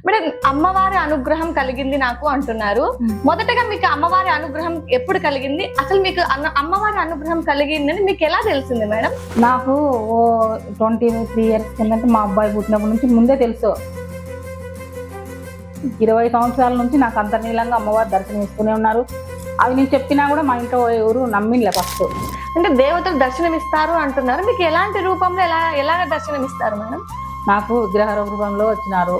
Madam అమ్మవారి అనుగ్రహం కలిగింది నాకు అంటున్నారు. మొదటగా మీకు అమ్మవారి అనుగ్రహం ఎప్పుడు కలిగింది? అసలు మీకు అమ్మవారి అనుగ్రహం కలిగిందని మీకు ఎలా తెలిసింది మేడం? నాకు 23 years కిందట మా అబ్బాయి పుట్టినప్పటి నుంచి ముందే తెలుసు. 20 సంవత్సరాల నుంచి నాకు అంతర్లీనంగా అమ్మవారు దర్శనం ఇస్తూనే ఉన్నారు. అవి నేను చెప్పినా కూడా మా ఇంట్లో ఎవరు నమ్మిలే ఫస్ట్. అంటే దేవతలు దర్శనం ఇస్తారు అంటున్నారు. మీకు ఎలాంటి రూపంలో ఎలాగ దర్శనం ఇస్తారు మేడం? నాకు విగ్రహ రూపంలో వచ్చినారు.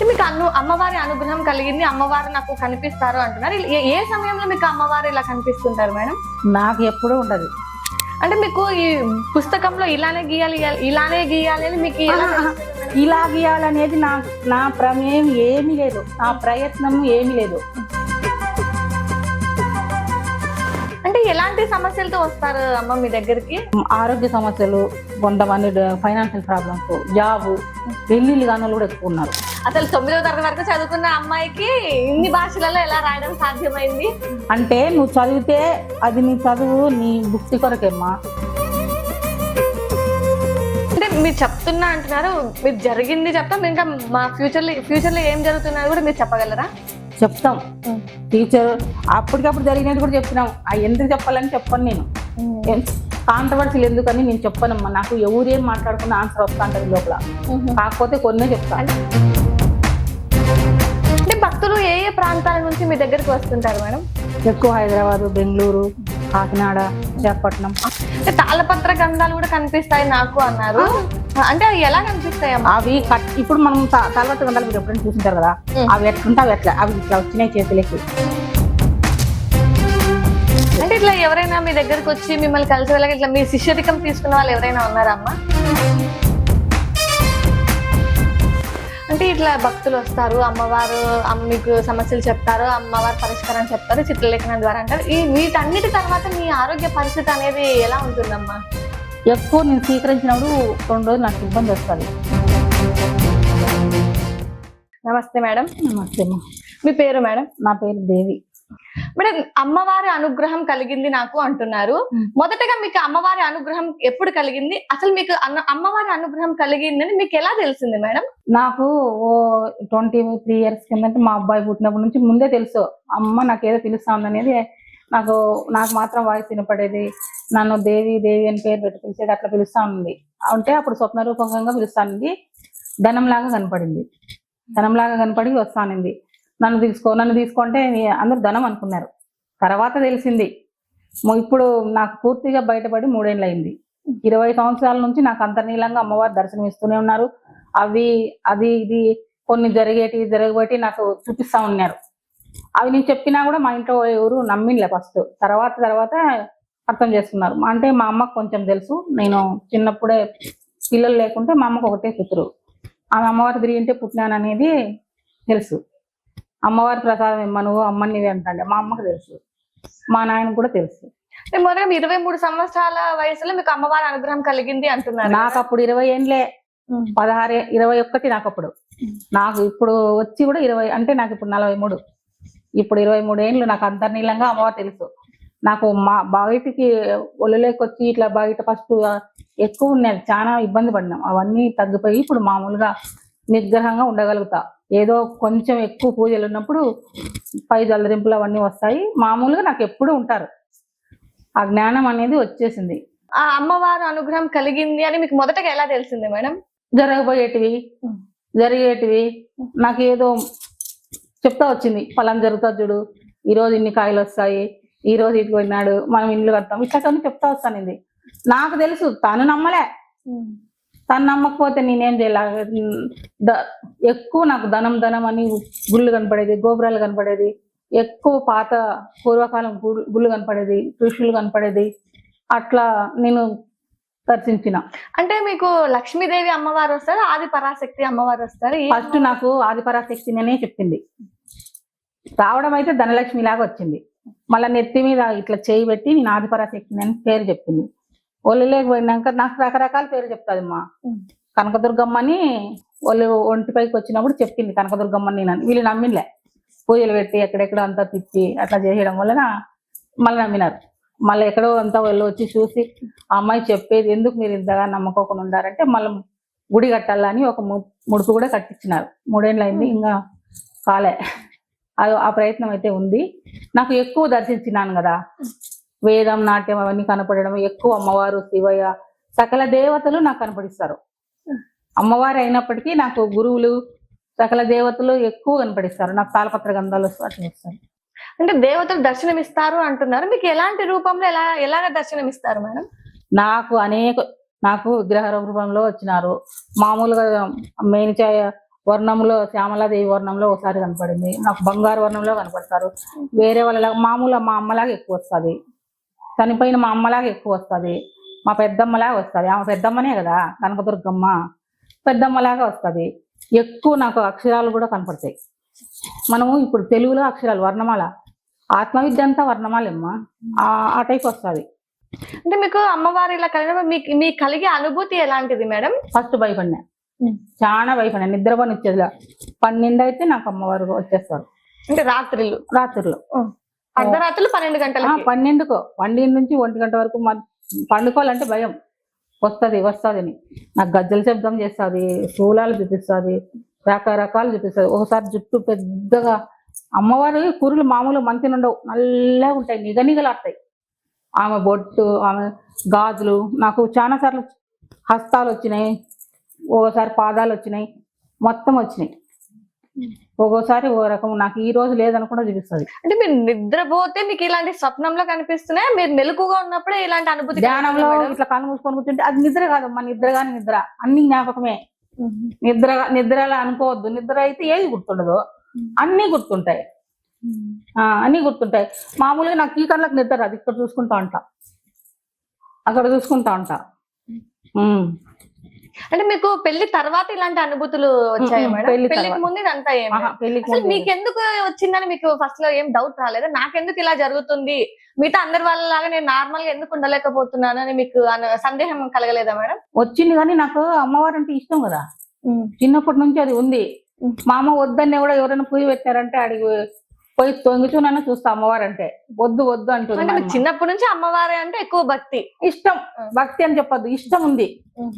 మీకు అమ్మవారి అనుగ్రహం కలిగింది, అమ్మవారు నాకు కనిపిస్తారు అంటున్నారు. ఏ సమయంలో మీకు అమ్మవారు ఇలా కనిపిస్తుంటారు మేడం? నాకు ఎప్పుడూ ఉండదు. అంటే మీకు ఈ పుస్తకంలో ఇలానే గీయాలి అని మీకు ఇలా గీయాలనేది నా ప్రమేయం ఏమీ లేదు, నా ప్రయత్నం ఏమీ లేదు. అంటే ఎలాంటి సమస్యలతో వస్తారు అమ్మ మీ దగ్గరికి? ఆరోగ్య సమస్యలు, కొంతమంది ఫైనాన్షియల్ ప్రాబ్లమ్స్, జాబు, పెళ్లిళ్ళు కాని కూడా ఎక్కువ ఉన్నారు. అసలు 9వ తరగతి వరకు చదువుకున్న అమ్మాయికి ఇన్ని భాషలలో ఎలా రాయడం సాధ్యమైంది? అంటే నువ్వు చదివితే అది నీ చదువు, నీ భుక్తి కొరకేమ్మా. అంటే మీరు చెప్తున్నా అంటున్నారు, మీరు జరిగింది చెప్తాం, ఇంకా మా ఫ్యూచర్లో ఏం జరుగుతున్నది కూడా మీరు చెప్పగలరా? చెప్తాం. టీచర్ అప్పటికప్పుడు జరిగినది కూడా చెప్తున్నాం. ఎందుకు చెప్పాలని చెప్పను నేను. కాంట్రవర్సీలు ఎందుకని నేను చెప్పనమ్మా. నాకు ఎవరేం మాట్లాడుకున్న ఆన్సర్ వస్తా ఉంటుంది లోపల. కాకపోతే కొన్నే చెప్తాను. అంటే భక్తులు ఏ ప్రాంతాల నుంచి మీ దగ్గరికి వస్తుంటారు మేడం? ఎక్కువ హైదరాబాద్, బెంగళూరు, కాకినాడ, విశాఖపట్నం. అంటే తాళపత్ర గంధాలు కూడా కనిపిస్తాయి నాకు అన్నారు. అంటే అవి ఎలా కనిపిస్తాయి? అవి ఇప్పుడు మనం తాళపత్ర గంధాలు మీరు ఎప్పుడైనా చూసింటారు కదా, అవి ఎట్లుంటే అవి అవి ఇట్లా వచ్చినాయి చేతులకి. అంటే ఇట్లా ఎవరైనా మీ దగ్గరకు వచ్చి మిమ్మల్ని కలిసి వెళ్ళక ఇట్లా మీ శిష్యరికం తీసుకున్న వాళ్ళు ఎవరైనా ఉన్నారా అమ్మా? అంటే ఇట్లా భక్తులు వస్తారు, అమ్మవారు మీకు సమస్యలు చెప్తారు, అమ్మవారు పరిష్కారం చెప్తారు చిత్రలేఖనం ద్వారా అంటారు. వీటన్నిటి తర్వాత మీ ఆరోగ్య పరిస్థితి అనేది ఎలా ఉంటుందమ్మా? ఎక్కువ నేను స్వీకరించినప్పుడు 2 రోజులు నాకు ఇబ్బంది వస్తుంది. నమస్తే మేడం. నమస్తే. మీ పేరు మేడం? నా పేరు దేవి. మేడం అమ్మవారి అనుగ్రహం కలిగింది నాకు అంటున్నారు. మొదటగా మీకు అమ్మవారి అనుగ్రహం ఎప్పుడు కలిగింది? అసలు మీకు అమ్మవారి అనుగ్రహం కలిగిందని మీకు ఎలా తెలిసింది మేడం? నాకు 23 years కిందట మా అబ్బాయి పుట్టినప్పటి నుంచి ముందే తెలుసు. అమ్మ నాకు ఏదో పిలుస్తా ఉందనేది. నాకు మాత్రం వాయిస్ వినపడేది. నన్ను దేవి దేవి అని పేరు పెట్టి పిలిచేది. అట్లా పిలుస్తా ఉంది. అంటే అప్పుడు స్వప్న రూపంగా పిలుస్తానంది. ధనంలాగా కనపడింది. ధనంలాగా కనపడి వస్తానంది. నన్ను తీసుకుంటే అందరూ ధనం అనుకున్నారు. తర్వాత తెలిసింది. ఇప్పుడు నాకు పూర్తిగా బయటపడి 3 ఏళ్ళు అయింది. 20 సంవత్సరాల నుంచి నాకు అంతర్లీనంగా అమ్మవారు దర్శనం ఇస్తూనే ఉన్నారు. ఇది కొన్ని జరగబట్టి నాకు చూపిస్తా ఉన్నారు. అవి నేను చెప్పినా కూడా మా ఇంట్లో ఎవరు నమ్మిలే ఫస్ట్. తర్వాత అర్థం చేసుకున్నారు. అంటే మా అమ్మకు కొంచెం తెలుసు. నేను చిన్నప్పుడే పిల్లలు లేకుంటే మా అమ్మకు ఒకటే కూతురు. ఆమె అమ్మవారి తిరిగింటే పుట్టినాననేది తెలుసు. అమ్మవారి ప్రసాదం ఇమ్మ నువ్వు అమ్మని అంటాండే మా అమ్మకు తెలుసు, మా నాయనకు కూడా తెలుసు. మొదట 23 సంవత్సరాల వయసులో మీకు అమ్మవారి అనుగ్రహం కలిగింది అంటున్నారు. నాకు అప్పుడు 20 ఏండ్లే, 16, 21 నాకు అప్పుడు. నాకు ఇప్పుడు వచ్చి కూడా 20, అంటే నాకు ఇప్పుడు 43. ఇప్పుడు 23 ఏళ్ళు నాకు అంతర్లీనంగా అమ్మవారు తెలుసు. నాకు బయటికి ఒళ్ళులోకి వచ్చి ఇట్లా బయట ఫస్ట్ ఎక్కువ ఉన్నది, చాలా ఇబ్బంది పడినాం. అవన్నీ తగ్గిపోయి ఇప్పుడు మామూలుగా నిగ్రహంగా ఉండగలుగుతా. ఏదో కొంచెం ఎక్కువ పూజలు ఉన్నప్పుడు పై జలరింపులు అవన్నీ వస్తాయి. మామూలుగా నాకు ఎప్పుడు ఉంటారు. ఆ జ్ఞానం అనేది వచ్చేసింది. ఆ అమ్మవారు అనుగ్రహం కలిగింది అని మీకు మొదటగా ఎలా తెలిసింది మేడం? జరిగేటివి నాకు ఏదో చెప్తా వచ్చింది. ఫలం జరుగుతా చూడు, ఈ రోజు ఇన్ని కాయలు వస్తాయి, ఈ రోజు ఇటు పోయినాడు, మనం ఇల్లు కడతాం, ఇట్లా చెప్తా వస్తానింది. నాకు తెలుసు. తను నమ్మలే. తను నమ్మకపోతే నేనేం చేయాలి? ఎక్కువ నాకు ధనం అని గుళ్ళు కనపడేది, గోపురాలు కనపడేది, ఎక్కువ పాత పూర్వకాలం గుళ్ళు కనపడేది, ఋషులు కనపడేది. అట్లా నేను దర్శించిన. అంటే మీకు లక్ష్మీదేవి అమ్మవారు వస్తారు, ఆది పరాశక్తి అమ్మవారు వస్తారు. ఫస్ట్ నాకు ఆది పరాశక్తి అనే చెప్పింది. రావడం అయితే ధనలక్ష్మి లాగా వచ్చింది. మళ్ళీ నెత్తి మీద ఇట్లా చేయి పెట్టి నేను ఆది పరాశక్తి అని పేరు చెప్పింది. ఒళ్ళు లేకపోయినాక నాకు రకరకాల పేరు చెప్తాది. మా కనకదుర్గమ్మని ఒంటిపైకి వచ్చినప్పుడు చెప్పింది కనకదుర్గమ్మని. నేను వీళ్ళు నమ్మిలే. పూజలు పెట్టి ఎక్కడెక్కడ అంతా తిప్పి అట్లా చేయడం వలన మళ్ళీ నమ్మినారు. మళ్ళీ ఎక్కడో అంతా వాళ్ళు వచ్చి చూసి ఆ అమ్మాయి చెప్పేది ఎందుకు మీరు ఇంతగా నమ్మకోకుండా ఉండారంటే మళ్ళీ గుడి కట్టాలని ఒక ముడుపు కూడా కట్టించినారు. 3 ఏళ్ళు అయింది, ఇంకా కాలే. అది ఆ ప్రయత్నం అయితే ఉంది. నాకు ఎక్కువ దర్శించినాను కదా, వేదం నాట్యం అవన్నీ కనపడడం ఎక్కువ. అమ్మవారు, శివయ్య, సకల దేవతలు నాకు కనపడిస్తారు. అమ్మవారు అయినప్పటికీ నాకు గురువులు, సకల దేవతలు ఎక్కువ కనపడిస్తారు. నాకు తాళపత్ర గంధాలు అట్లా వస్తారు. అంటే దేవతలు దర్శనమిస్తారు అంటున్నారు, మీకు ఎలాంటి రూపంలో ఎలాగ దర్శనమిస్తారు మేడం? నాకు విగ్రహ రూపంలో వచ్చినారు. మామూలుగా మేనిచాయ వర్ణంలో, శ్యామలాదేవి వర్ణంలో ఒకసారి కనపడింది. నాకు బంగారు వర్ణంలో కనపడతారు. వేరే వాళ్ళ మామూలు మా అమ్మలాగా ఎక్కువ వస్తుంది, చనిపోయిన మా అమ్మలాగా ఎక్కువ వస్తుంది, మా పెద్దమ్మలాగా వస్తుంది. ఆమె పెద్దమ్మనే కదా, కనకదుర్గమ్మ పెద్దమ్మలాగా వస్తుంది. ఎక్కువ నాకు అక్షరాలు కూడా కనపడతాయి. మనము ఇప్పుడు తెలుగులో అక్షరాలు వర్ణమాల, ఆత్మవిద్య అంతా వర్ణమాలమ్మా, ఆ టైప్ వస్తుంది. అంటే మీకు అమ్మవారు ఇలా కలిగినప్పుడు మీకు కలిగే అనుభూతి ఎలాంటిది మేడం? ఫస్ట్ భయపడినా, చాలా భయపడినా. నిద్రపోని వచ్చేది 12 అయితే నాకు అమ్మవారు వచ్చేస్తారు. అంటే రాత్రులు అర్ధరాత్రులు 12 గంటలకు? 12కు, 12 నుంచి 1 గంట వరకు పండుకోవాలంటే భయం. వస్తుంది నాకు గజ్జల శబ్దం చేస్తుంది, శూలాలు చూపిస్తుంది, రకరకాలు చూపిస్తుంది. ఒకసారి జుట్టు పెద్దగా, అమ్మవారు కురులు మామూలు మంచి ఉండవు, నల్లగా ఉంటాయి, నిగనిగలాడతాయి. ఆమె బొట్టు, ఆమె గాజులు, నాకు చాలా సార్లు హస్తాలు వచ్చినాయి, ఒకసారి పాదాలు వచ్చినాయి, మొత్తం వచ్చినాయి. ఒక్కోసారి ఓ రకం. నాకు ఈ రోజు లేదనుకుంటా చూపిస్తుంది. అంటే మీరు నిద్రపోతే మీకు ఇలాంటి స్వప్నంలో కనిపిస్తున్నాయి, మీరు మెలకుగా ఉన్నప్పుడే ఇలాంటి అనుభూతి? ధ్యానంలో ఇట్లా కళ్ళు మూసుకొని కూర్చుంటే అది నిద్ర కాదమ్మా, నిద్ర అన్ని జ్ఞాపకమే. నిద్రలా అనుకోవద్దు. నిద్ర అయితే ఏది గుర్తుండదు, అన్ని గుర్తుంటాయి. మామూలుగా నాకు ఈ కళ్ళకి నిద్ర రాదు, ఇక్కడ చూసుకుంటా ఉంటా, అక్కడ చూసుకుంటా ఉంటా. అంటే మీకు పెళ్లి తర్వాత ఇలాంటి అనుభూతులు వచ్చాయి మేడం? పెళ్లికి ముందు ఇదంతా మీకెందుకు వచ్చిందని మీకు ఫస్ట్ లో ఏం డౌట్ రాలేదా? నాకెందుకు ఇలా జరుగుతుంది, మిగతా అందరి వాళ్ళలాగా నేను నార్మల్ గా ఎందుకు ఉండలేకపోతున్నాను అని మీకు సందేహం కలగలేదా మేడం? వచ్చింది, కానీ నాకు అమ్మవారు అంటే ఇష్టం కదా, చిన్నప్పటి నుంచి అది ఉంది. మా అమ్మ వద్దన్నే కూడా ఎవరైనా పూజ పెట్టారంటే అడిగి పోయి తొంగిచూనన్నా చూస్తా. అమ్మవారు అంటే వద్దు అంటుంది. చిన్నప్పటి నుంచి అమ్మవారి అంటే ఎక్కువ భక్తి, ఇష్టం. భక్తి అని చెప్పొద్దు, ఇష్టం ఉంది.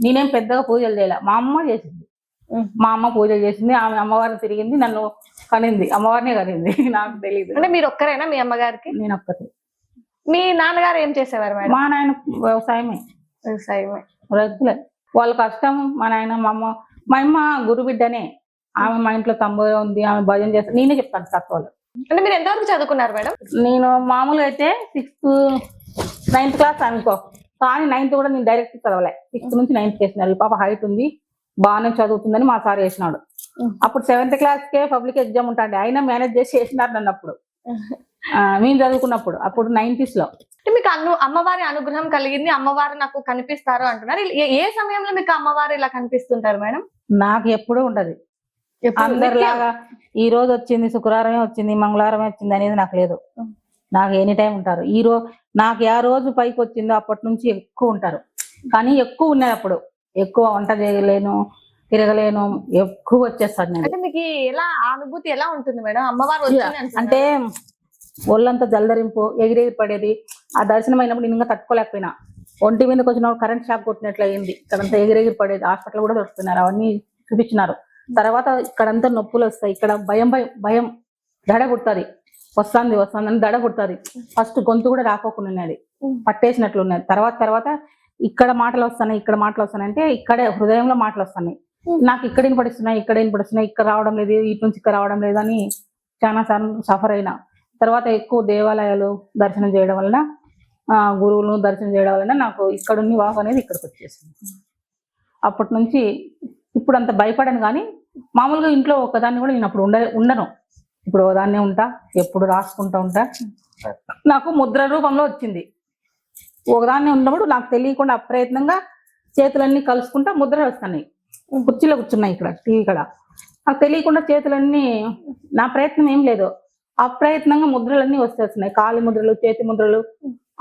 నేనేం పెద్దగా పూజలు చేయలే, మా అమ్మ చేసింది. మా అమ్మ పూజలు చేసింది, ఆమె అమ్మవారిని తిరిగింది, నన్ను కనింది, అమ్మవారినే కనింది. నాకు తెలియదు. అంటే మీరు ఒక్కరేనా మీ అమ్మగారికి? నేను ఒక్కతే. మీ నాన్నగారు ఏం చేసేవారు మేడం? మా నాయన వ్యవసాయమే రైతులే. వాళ్ళ కష్టం. మా నాయన, మా అమ్మ గురు బిడ్డనే. ఆమె మా ఇంట్లో తమ్ముడు ఉంది, ఆమె భజన చేస్తా. నేనే చెప్తాను తక్కువలో. అంటే మీరు ఎంతవరకు చదువుకున్నారు మేడం? నేను మామూలుగా అయితే 6th 9th క్లాస్ అనుకో, కానీ 9th కూడా నేను డైరెక్ట్ చదవలే. 6th నుంచి 9th వేసినారు. ఈ పాప హైట్ ఉంది, బాగానే చదువుతుందని మా సార్ వేసినాడు. అప్పుడు 7th క్లాస్కే పబ్లిక్ ఎగ్జామ్ ఉంటాండి, అయినా మేనేజ్ చేసి వేసినారు నన్ను అప్పుడు, మేము చదువుకున్నప్పుడు. అప్పుడు 90s లో. మీకు అమ్మవారి అనుగ్రహం కలిగింది, అమ్మవారు నాకు కనిపిస్తారు అంటున్నారు. ఏ సమయంలో మీకు అమ్మవారు ఇలా కనిపిస్తుంటారు మేడం? నాకు ఎప్పుడూ ఉండదు. అందరిలాగా ఈ రోజు వచ్చింది, శుక్రవారమే వచ్చింది, మంగళవారమే వచ్చింది అనేది నాకు లేదు. నాకు ఎనీ టైం ఉంటారు. నాకు ఏ రోజు పైకి వచ్చిందో అప్పటి నుంచి ఎక్కువ ఉంటారు. కానీ ఎక్కువ ఉన్నది అప్పుడు, ఎక్కువ వంట చేయలేను, తిరగలేను, ఎక్కువ వచ్చేస్తాను నేను. అంటే మీకు ఎలా అనుభూతి ఎలా ఉంటుంది మేడం అమ్మవారు అంటే? ఒళ్ళంతా జలదరింపు, ఎగిరేగి పడేది. ఆ దర్శనం అయినప్పుడు నేను ఇంకా తట్టుకోలేకపోయినా. ఒంటి మీదకి వచ్చినప్పుడు కరెంట్ షాక్ కొట్టినట్లు అయింది, ఇక్కడంతా ఎగిరెగిరి పడేది. హాస్పిటల్ కూడా దొరుకుతున్నారు, అవన్నీ చూపించినారు. తర్వాత ఇక్కడంతా నొప్పులు వస్తాయి, ఇక్కడ భయం దడ పుడుతుంది, వస్తుంది అని దడ పుడుతుంది. ఫస్ట్ గొంతు కూడా రాకోకున్నది, పట్టేసినట్లు ఉన్నది. తర్వాత ఇక్కడ మాటలు వస్తున్నాయి అంటే ఇక్కడే హృదయంలో మాటలు వస్తున్నాయి. నాకు ఇక్కడ వినపడిస్తున్నాయి, ఇక్కడ రావడం లేదు, ఇటు నుంచి ఇక్కడ రావడం లేదు అని చాలా సార్లు సఫర్ అయినా. తర్వాత ఎక్కువ దేవాలయాలు దర్శనం చేయడం వలన, గురువులను దర్శనం చేయడం వలన నాకు ఇక్కడ ఉన్న వాక్ అనేది ఇక్కడికి వచ్చేసింది. అప్పటి నుంచి ఇప్పుడు అంత భయపడను. కానీ మామూలుగా ఇంట్లో ఒకదాన్ని కూడా నేను అప్పుడు ఉండను. ఇప్పుడు ఒకదాన్నే ఉంటా, ఎప్పుడు రాసుకుంటా ఉంటా. నాకు ముద్ర రూపంలో వచ్చింది. ఒకదాన్నే ఉన్నప్పుడు నాకు తెలియకుండా అప్రయత్నంగా చేతులన్నీ కలుసుకుంటా ముద్ర వస్తున్నాయి. కుర్చీలో కూర్చున్నాయి ఇక్కడ, టీవీ కడ. నాకు తెలియకుండా చేతులన్నీ, నా ప్రయత్నం ఏం లేదు, అప్రయత్నంగా ముద్రలన్నీ వచ్చేస్తున్నాయి. కాలి ముద్రలు, చేతి ముద్రలు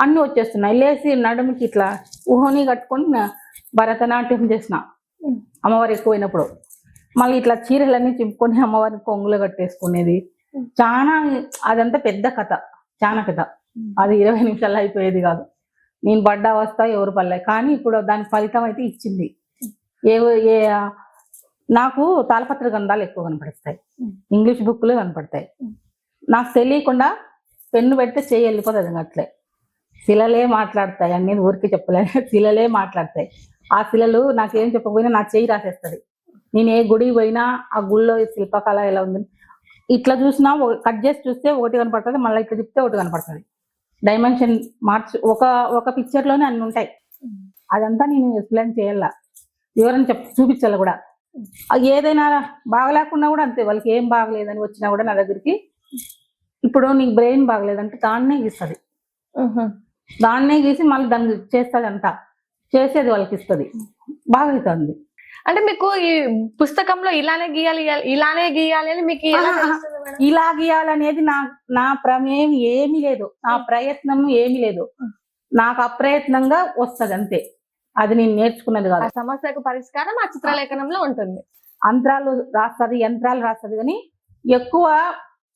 అన్ని వచ్చేస్తున్నాయి. లేచి నడుముకి ఇట్లా ఊహని కట్టుకొని భరతనాట్యం చేసిన అమ్మవారు ఎక్కువైనప్పుడు. మళ్ళీ ఇట్లా చీరలన్నీ చింపుకొని అమ్మవారిని కొంగులో కట్టేసుకునేది. చాలా, అదంతా పెద్ద కథ, చాలా కథ. అది 20 నిమిషాల్లో అయిపోయేది కాదు. నేను పడ్డ అవస్థ ఎవరు పడలే. కానీ ఇప్పుడు దాని ఫలితం అయితే ఇచ్చింది. ఏ ఏ నాకు తాళపత్ర గ్రంథాలు ఎక్కువ కనపడిస్తాయి, ఇంగ్లీష్ బుక్లు కనపడతాయి. నాకు తెలియకుండా పెన్ను పెడితే చేయి వెళ్ళిపోతుంది అట్లే. శిలలే మాట్లాడతాయి అనేది ఊరికి చెప్పలేదు, శిలలే మాట్లాడతాయి. ఆ శిలలు నాకేం చెప్పకపోయినా నా చేయి రాసేస్తుంది. నేను ఏ గుడికి పోయినా ఆ గుడిలో శిల్పకళ ఎలా ఉంది ఇట్లా చూసినా కట్ చేసి చూస్తే ఒకటి కనపడుతుంది, మళ్ళీ ఇట్లా చెప్తే ఒకటి కనపడుతుంది. డైమెన్షన్ మార్చి ఒక పిక్చర్ లోనే అన్ని ఉంటాయి. అదంతా నేను ఎక్స్ప్లెయిన్ చేయాల, వివరణ చూపించాలి కూడా. ఏదైనా బాగలేకున్నా కూడా అంతే, వాళ్ళకి ఏం బాగలేదని వచ్చినా కూడా నా దగ్గరికి, ఇప్పుడు నీకు బ్రెయిన్ బాగలేదంటే దాన్నే గీస్తుంది, దాన్నే గీసి మళ్ళీ దాన్ని చేస్తుంది, అంతా చేసేది వాళ్ళకి ఇస్తుంది, బాగా అవుతుంది. అంటే మీకు ఈ పుస్తకంలో ఇలానే గీయాలి అని మీకు ఎలా తెలుస్తుంది మేడం? ఇలా గీయాలనేది నా ప్రమేయం ఏమీ లేదు, నా ప్రయత్నం ఏమీ లేదు, నాకు అప్రయత్నంగా వస్తుంది అంతే. అది నేను నేర్చుకున్నది కాదు. ఆ సమస్యకు పరిష్కారం ఆ చిత్రలేఖనంలో ఉంటుంది. యంత్రాలు రాస్తుంది కానీ ఎక్కువ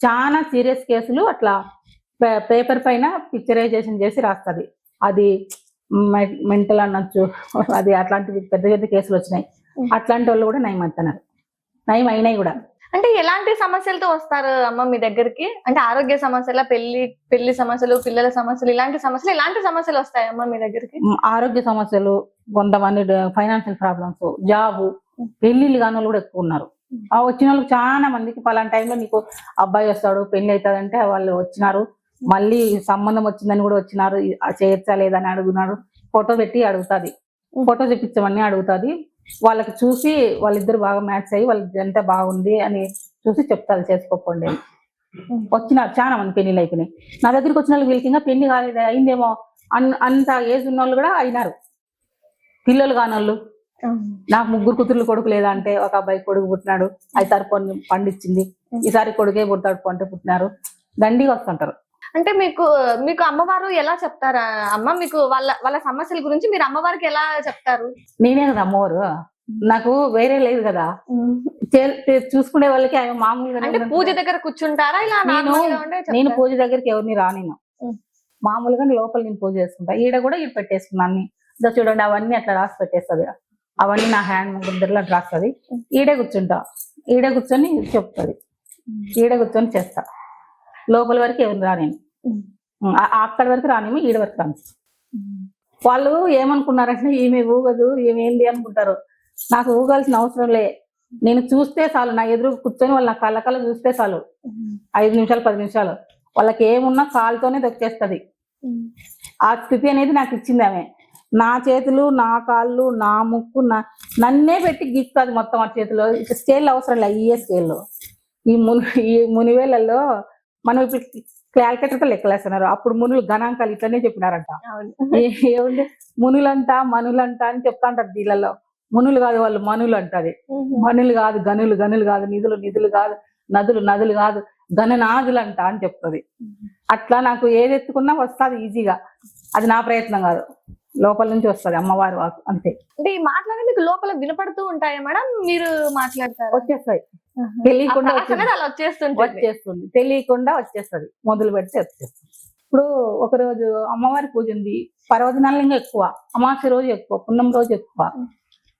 చాలా సీరియస్ కేసులు అట్లా పేపర్ పైన పిక్చరైజేషన్ చేసి రాస్తుంది. అది మెంటల్ అనొచ్చు, అది అట్లాంటివి పెద్ద పెద్ద కేసులు వచ్చినాయి. అట్లాంటి వాళ్ళు కూడా నయం అవుతున్నారు, నయం అయినాయి కూడా. అంటే ఎలాంటి సమస్యలతో వస్తారు అమ్మ మీ దగ్గరికి? అంటే ఆరోగ్య సమస్యల, పెళ్లి సమస్యలు, పిల్లల సమస్యలు, ఎలాంటి సమస్యలు వస్తాయి అమ్మ మీ దగ్గరికి? ఆరోగ్య సమస్యలు, కొంతమంది ఫైనాన్షియల్ ప్రాబ్లమ్స్, జాబు, పెళ్లిళ్ళు కాని వాళ్ళు కూడా ఎక్కువ ఉన్నారు. ఆ వచ్చిన వాళ్ళకి చాలా మందికి పలానా టైంలో నీకు అబ్బాయి వస్తాడు, పెళ్లి అవుతుంది అంటే వాళ్ళు వచ్చినారు, మళ్ళీ సంబంధం వచ్చిందని కూడా వచ్చినారు, చేయొచ్చా లేదని అడుగున్నారు. ఫోటో పెట్టి అడుగుతుంది, ఫోటో చూపించమని అడుగుతుంది. వాళ్ళకి చూసి వాళ్ళిద్దరు బాగా మ్యాచ్ అయ్యి వాళ్ళ ఎంత బాగుంది అని చూసి చెప్తారు చేసుకోకండి. వచ్చినారు చాలా మంది పెళ్లిళ్ళు అయిపోయినాయి. నా దగ్గరికి వచ్చిన వాళ్ళు వీళ్ళకి ఇంకా పెళ్లి కాలేదు, అయిందేమో అంత ఏజ్ ఉన్న వాళ్ళు కూడా అయినారు. పిల్లలు కానోళ్ళు, నాకు 3 కూతుర్లు కొడుకు లేదా అంటే, ఒక అబ్బాయి కొడుకు పుట్టినాడు, అయితే పండించింది, ఈసారి కొడుకే పుడతాడు అంటే పుట్టినారు, దండిగా వస్తుంటారు. అంటే మీకు అమ్మవారు ఎలా చెప్తారా అమ్మ? మీకు వాళ్ళ సమస్యల గురించి మీరు అమ్మవారికి ఎలా చెప్తారు? నేనే కదా అమ్మవారు, నాకు వేరే లేదు కదా. చూసుకునే వాళ్ళకి మామూలుగా. అంటే పూజ దగ్గర కూర్చుంటారా? ఇలా నేను పూజ దగ్గరికి ఎవరిని రానేను, మామూలుగా లోపల నేను పూజ చేసుకుంటా. ఈడ కూడా ఈడ పెట్టేసుకున్నా అన్ని. చూడండి అవన్నీ అట్లా రాసి పెట్టేస్తుంది, అవన్నీ నా హ్యాండ్ ముందరలో రాస్తుంది. ఈడే కూర్చుంటా, ఈడే కూర్చొని చెప్తుంది, ఈడే కూర్చొని చేస్తా. లోపల వరకు ఎవరిని రానేను, అక్కడి వరకు రానేమో, ఈడ వరకు రాను. వాళ్ళు ఏమనుకున్నారంటే ఈమె ఊగదు, ఈమె ఏంది అనుకుంటారు. నాకు ఊగాల్సిన అవసరం లే, నేను చూస్తే చాలు, నా ఎదురు కూర్చొని వాళ్ళ నా కళ్ళ చూస్తే చాలు, 5 నిమిషాలు 10 నిమిషాలు వాళ్ళకి ఏమున్నా కాలుతోనే దొక్కేస్తుంది. ఆ స్థితి అనేది నాకు ఇచ్చింది ఆమె. నా చేతులు, నా కాళ్ళు, నా ముక్కు, నన్నే పెట్టి గీస్తుంది మొత్తం. ఆ చేతిలో స్కేల్ అవసరం లే, ఈ స్కేల్లో ఈ మునివేళ్లలో మనం ఇప్పుడు క్యాల్కులేటర్తో లెక్కలేస్తున్నారు, అప్పుడు మునులు గణాంకాలు ఇట్లనే చెప్పినారంట. ఏముంది మునులంట మనులంట అని చెప్తా అంటారు. దీళ్ళలో మునులు కాదు, వాళ్ళు మనులు అంటది. మనులు కాదు, గనులు కాదు, నిధులు కాదు, నదులు కాదు, గణనాదులు అంట అని చెప్తుంది. అట్లా నాకు ఏది ఎత్తుకున్నా వస్తుంది ఈజీగా, అది నా ప్రయత్నం కాదు, లోపల నుంచి వస్తుంది అమ్మవారు అంతే. అంటే ఈ మాటలనే మీకు లోపల వినపడుతూ ఉంటాయా మేడం? మీరు మాట్లాడతారు? వచ్చేస్తాయి, తెలియకుండా వచ్చేస్తుంది, తెలియకుండా వచ్చేస్తుంది, మొదలు పెడితే వచ్చేస్తుంది. ఇప్పుడు ఒకరోజు అమ్మవారి పూజ ఉంది, పర్వదినాలు ఇంకా ఎక్కువ, అమావాస్య రోజు ఎక్కువ, పున్నం రోజు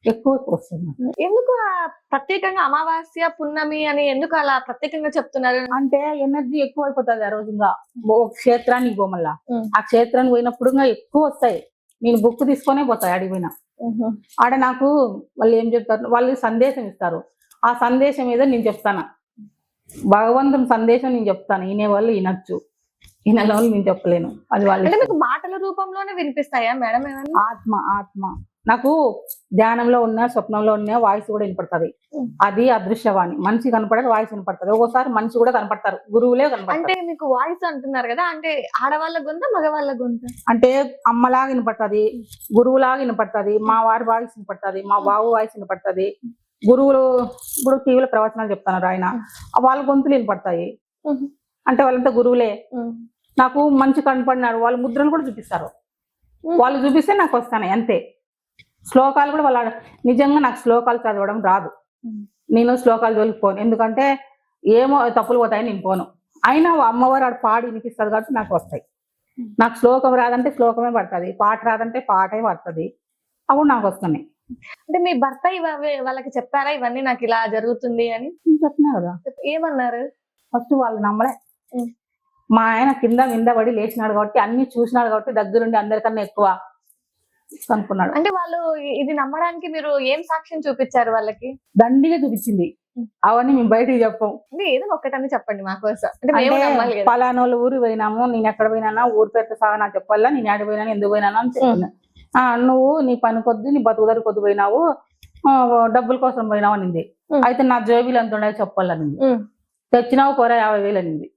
ఎక్కువ వస్తుంది. ఎందుకు ప్రత్యేకంగా అమావాస్య పున్నమి అని ఎందుకు అలా ప్రత్యేకంగా చెప్తున్నారు? అంటే ఎనర్జీ ఎక్కువ అయిపోతుంది ఆ రోజు. ఇంకా క్షేత్రానికి పోమల్లా, ఆ క్షేత్రానికి పోయినప్పుడు ఇంకా ఎక్కువ వస్తాయి. నేను బుక్ తీసుకొనే పోతాయి అడిగిపోయినా. ఆడ నాకు వాళ్ళు ఏం చెప్తారు, వాళ్ళు సందేశం ఇస్తారు, ఆ సందేశం ఏదో నేను చెప్తాను. భగవంతుని సందేశం నేను చెప్తాను, వినేవాళ్ళు వినొచ్చు, వినని వాళ్ళు నేను చెప్పలేను. అది వాళ్ళు మాటల రూపంలోనే వినిపిస్తాయా మేడం? ఆత్మ నాకు ధ్యానంలో ఉన్న, స్వప్నంలో ఉన్న వాయిస్ కూడా వినపడుతుంది. అది అదృశ్యవాణి. మనిషి కనపడదు, వాయిస్ వినపడుతుంది. ఒక్కోసారి మనిషి కూడా కనపడతారు, గురువులే కనపడతారు. అంటే మీకు వాయిస్ అంటున్నారు కదా, అంటే ఆడవాళ్ళ గొంత, మగవాళ్ళ గొంత? అంటే అమ్మలాగా వినపడుతుంది, గురువులాగా వినపడుతుంది, మా వారి వాయిస్ వినపడుతుంది, మా బాబు వాయిస్ వినపడుతుంది. గురువులు ఇప్పుడు టీవీలో ప్రవచనాలు చెప్తున్నారు, ఆయన వాళ్ళ గొంతులు వినపడతాయి. అంటే వాళ్ళంతా గురువులే. నాకు మంచి కనపడినారు, వాళ్ళు ముద్రలు కూడా చూపిస్తారు, వాళ్ళు చూపిస్తే నాకు వస్తాయి అంతే. శ్లోకాలు కూడా వాళ్ళ, నిజంగా నాకు శ్లోకాలు చదవడం రాదు, నేను శ్లోకాలు జోలికిపోను, ఎందుకంటే ఏమో తప్పులు పోతాయని నేను పోను. అయినా అమ్మవారు ఆడ పాడి వినిపిస్తుంది కాబట్టి నాకు వస్తాయి. నాకు శ్లోకం రాదంటే శ్లోకమే పడుతుంది, పాట రాదంటే పాటే పడుతుంది, అప్పుడు నాకు వస్తున్నాయి. అంటే మీ భర్త వాళ్ళకి చెప్పారా ఇవన్నీ నాకు ఇలా జరుగుతుంది అని? చెప్పినా కదా, ఏమన్నారు? ఫస్ట్ వాళ్ళు నమ్మలే. ఉమ్. మా ఆయన కింద వింద పడి లేచినాడు కాబట్టి, అన్ని చూసినాడు కాబట్టి దగ్గరుండి అందరికన్నా ఎక్కువ అనుకున్నాడు. అంటే వాళ్ళు ఇది నమ్మడానికి మీరు ఏం సాక్ష్యం చూపించారు వాళ్ళకి? దండిగా చూపించింది. అవన్నీ మేము బయటికి చెప్పం. అంటే ఏదో ఒక్కటని చెప్పండి మా కోసం. అంటే మేము నమ్మాలి కదా. పలానోళ్ళు ఊరు పోయినాము, నేను ఎక్కడ పోయినా ఊరు పేరుతో సహా నాకు చెప్పాలా, నేను ఎక్కడ పోయినా ఎందుకు పోయినాను అని చెప్తున్నా. నువ్వు నీ పని కొద్ది నీ బతుకుదారి కొద్ది పోయినావు, డబ్బుల కోసం పోయినావు అనింది. అయితే నా జేబులు ఎంత ఉండేది చెప్పాలనింది. తెచ్చినావు కూర 50,000 అనింది.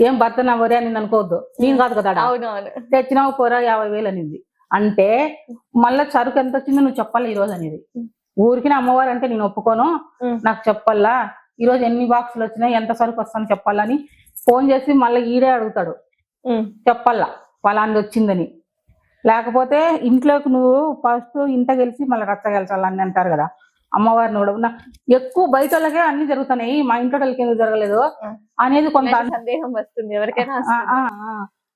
ఏం భర్త నా వరే అని అనుకోవద్దు, నేను కాదు కదా. తెచ్చినావు కూర 50,000 అనింది. అంటే మళ్ళా సరుకు ఎంత వచ్చిందో నువ్వు చెప్పాలి ఈ రోజు అనేది. ఊరికి అమ్మవారు అంటే నేను ఒప్పుకోను, నాకు చెప్పాలా ఈ రోజు ఎన్ని బాక్సులు వచ్చినాయి, ఎంత సరుకు వస్తాను చెప్పాలని ఫోన్ చేసి మళ్ళీ ఈడే అడుగుతాడు. చెప్పాలా పలాంది వచ్చిందని. లేకపోతే ఇంట్లోకి నువ్వు ఫస్ట్ ఇంట గెలిచి మళ్ళీ రచ్చ గెలిచాలని అంటారు కదా అమ్మవారిని కూడా. ఎక్కువ బయట వాళ్ళకే అన్ని జరుగుతున్నాయి, మా ఇంట్లో వాళ్ళకి ఎందుకు జరగలేదు అనేది కొంత సందేహం వస్తుంది ఎవరికైనా.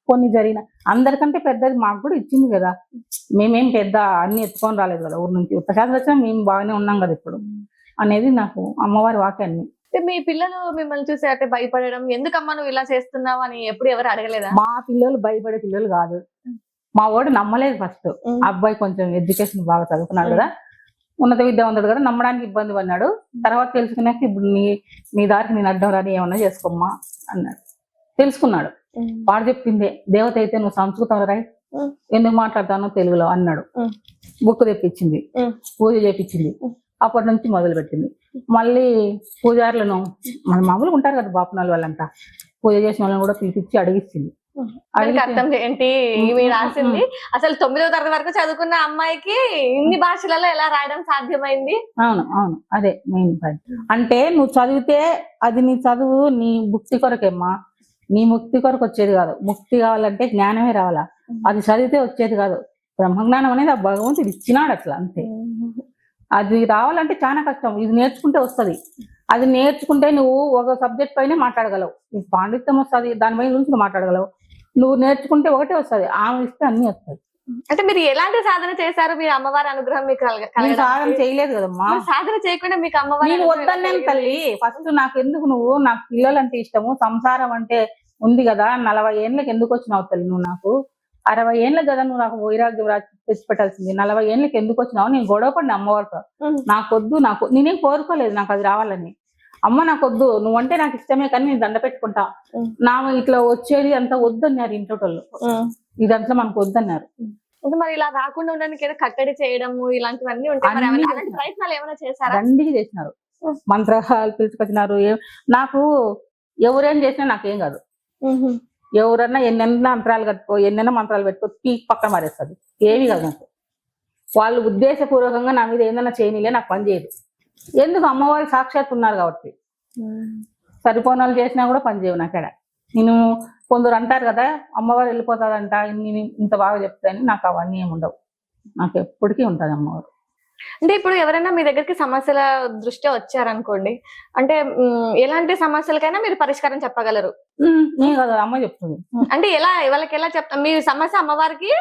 కొన్ని జరిగిన అందరికంటే పెద్దది మాకు కూడా ఇచ్చింది కదా, మేమేం పెద్ద అన్ని ఎత్తుకొని రాలేదు కదా ఊరు నుంచి. ప్రసాదం వచ్చినా మేము బాగానే ఉన్నాం కదా ఇప్పుడు అనేది నాకు అమ్మవారి వాక్యాన్ని. మీ పిల్లలు మిమ్మల్ని చూసి అంటే భయపడడం, ఎందుకమ్మా నువ్వు ఇలా చేస్తున్నావు అని ఎప్పుడు ఎవరు అడగలేదా? మా పిల్లలు భయపడే పిల్లలు కాదు. మా వాడు నమ్మలేదు ఫస్ట్. అబ్బాయి కొంచెం ఎడ్యుకేషన్ బాగా చదువుకున్నాడు కదా, ఉన్నత విద్యావంతుడు కదా, నమ్మడానికి ఇబ్బంది పడినాడు. తర్వాత తెలుసుకున్నాక ఇప్పుడు నీ దారికి నేను అడ్డం రాని ఏమన్నా చేసుకోమ్మా అన్నాడు. తెలుసుకున్నాడు. వాడు చెప్పిందే దేవత అయితే నువ్వు సంస్కృతం రాయి, ఎందుకు మాట్లాడతానో తెలుగులో అన్నాడు. బుక్ తెప్పించింది, పూజ చేపించింది. అప్పటి నుంచి మొదలు పెట్టింది. మళ్ళీ పూజారులను మన మామూలుగా ఉంటారు కదా బాపునాలు వాళ్ళంతా, పూజ చేసిన వాళ్ళని కూడా పిలిపించి అడిగిచ్చింది. అర్థం ఏంటి మీరు రాసింది? అసలు 9వ తరగతి వరకు చదువుకున్న అమ్మాయికి ఇన్ని భాషలలో ఎలా రాయడం సాధ్యమైంది? అవును అవును, అదే మెయిన్ పాయింట్. అంటే నువ్వు చదివితే అది నీ చదువు నీ ముక్తి కొరకేమ్మా, నీ ముక్తి కొరకు వచ్చేది కాదు. ముక్తి కావాలంటే జ్ఞానమే రావాలా, అది చదివితే వచ్చేది కాదు. బ్రహ్మజ్ఞానం అనేది ఆ భగవంతుడు ఇచ్చినాడు అట్లా, అంతే. అది రావాలంటే చాలా కష్టం. ఇది నేర్చుకుంటే వస్తుంది. అది నేర్చుకుంటే నువ్వు ఒక సబ్జెక్ట్ పైనే మాట్లాడగలవు, నీకు పాండిత్యం వస్తుంది, దాని పైన గురించి నువ్వు మాట్లాడగలవు. నువ్వు నేర్చుకుంటే ఒకటే వస్తుంది, ఆమె ఇస్తే అన్ని వస్తాయి. అంటే మీరు ఎలాంటి సాధన చేశారు? మీరు అమ్మవారి అనుగ్రహం మీకు సాధన చేయలేదు కదమ్మా. సాధన చేయకుండా మీకు అమ్మవారి నేను వద్దన్నాను తల్లి. ఫస్ట్ నాకు ఎందుకు, నువ్వు నాకు పిల్లలంటే ఇష్టము, సంసారం అంటే ఉంది కదా, 40 ఏళ్ళకి ఎందుకు వచ్చినావు తల్లి నువ్వు నాకు? 60 ఏళ్ళకి కదా నువ్వు నాకు వైరాగ్యం తెచ్చి పెట్టాల్సింది. 40 ఏళ్ళకి ఎందుకు వచ్చినావు? నేను గొడవ పడిన అమ్మవారితో, నాకొద్దు, నేనేం కోరుకోలేదు నాకు అది రావాలని. అమ్మ నాకొద్దు, నువ్వంటే నాకు ఇష్టమే కానీ నేను దండ పెట్టుకుంటా, నా ఇట్లా వచ్చేది అంతా వద్దన్నారు ఇంట్లో వాళ్ళు. ఇదంతా మనకు వద్దన్నారు. మరి ఇలా రాకుండా ఉండడానికి ఏదో కట్టడి చేయడము ఇలాంటివన్నీ ఉంటాయి, ప్రయత్నాలు ఏమైనా చేశారా? దండిగా చేసినారు, మంత్రాలు పిలుచుకొచ్చినారు. నాకు ఎవరేం చేసినా నాకేం కాదు. ఎవరన్నా ఎన్నెన్న మంత్రాలు కట్టుకో, ఎన్నెన్న మంత్రాలు పెట్టుకో, పీక్ పక్కన మారేస్తుంది, ఏవి కాదు నాకు. వాళ్ళు ఉద్దేశపూర్వకంగా నా మీద ఏదైనా చేయనిలే, నాకు పని చేయదు. ఎందుకు? అమ్మవారి సాక్షాత్ ఉన్నారు కాబట్టి. సరిపోనాలు చేసినా కూడా పని చేయవు నాకేడ. నేను కొందరు అంటారు కదా అమ్మవారు వెళ్ళిపోతాదంట, నేను ఇంత బాగా చెప్తాను, నాకు అవన్నీ ఏమి ఉండవు, నాకు ఎప్పటికీ ఉంటుంది అమ్మవారు. అంటే ఇప్పుడు ఎవరైనా మీ దగ్గరికి సమస్యల దృష్ట్యా వచ్చారనుకోండి, అంటే ఎలాంటి సమస్యలకైనా మీరు పరిష్కారం చెప్పగలరు? నేను కదా అమ్మ చెప్తుంది. అంటే ఎలా, వాళ్ళకి ఎలా చెప్తాం? మీ సమస్య అమ్మవారికి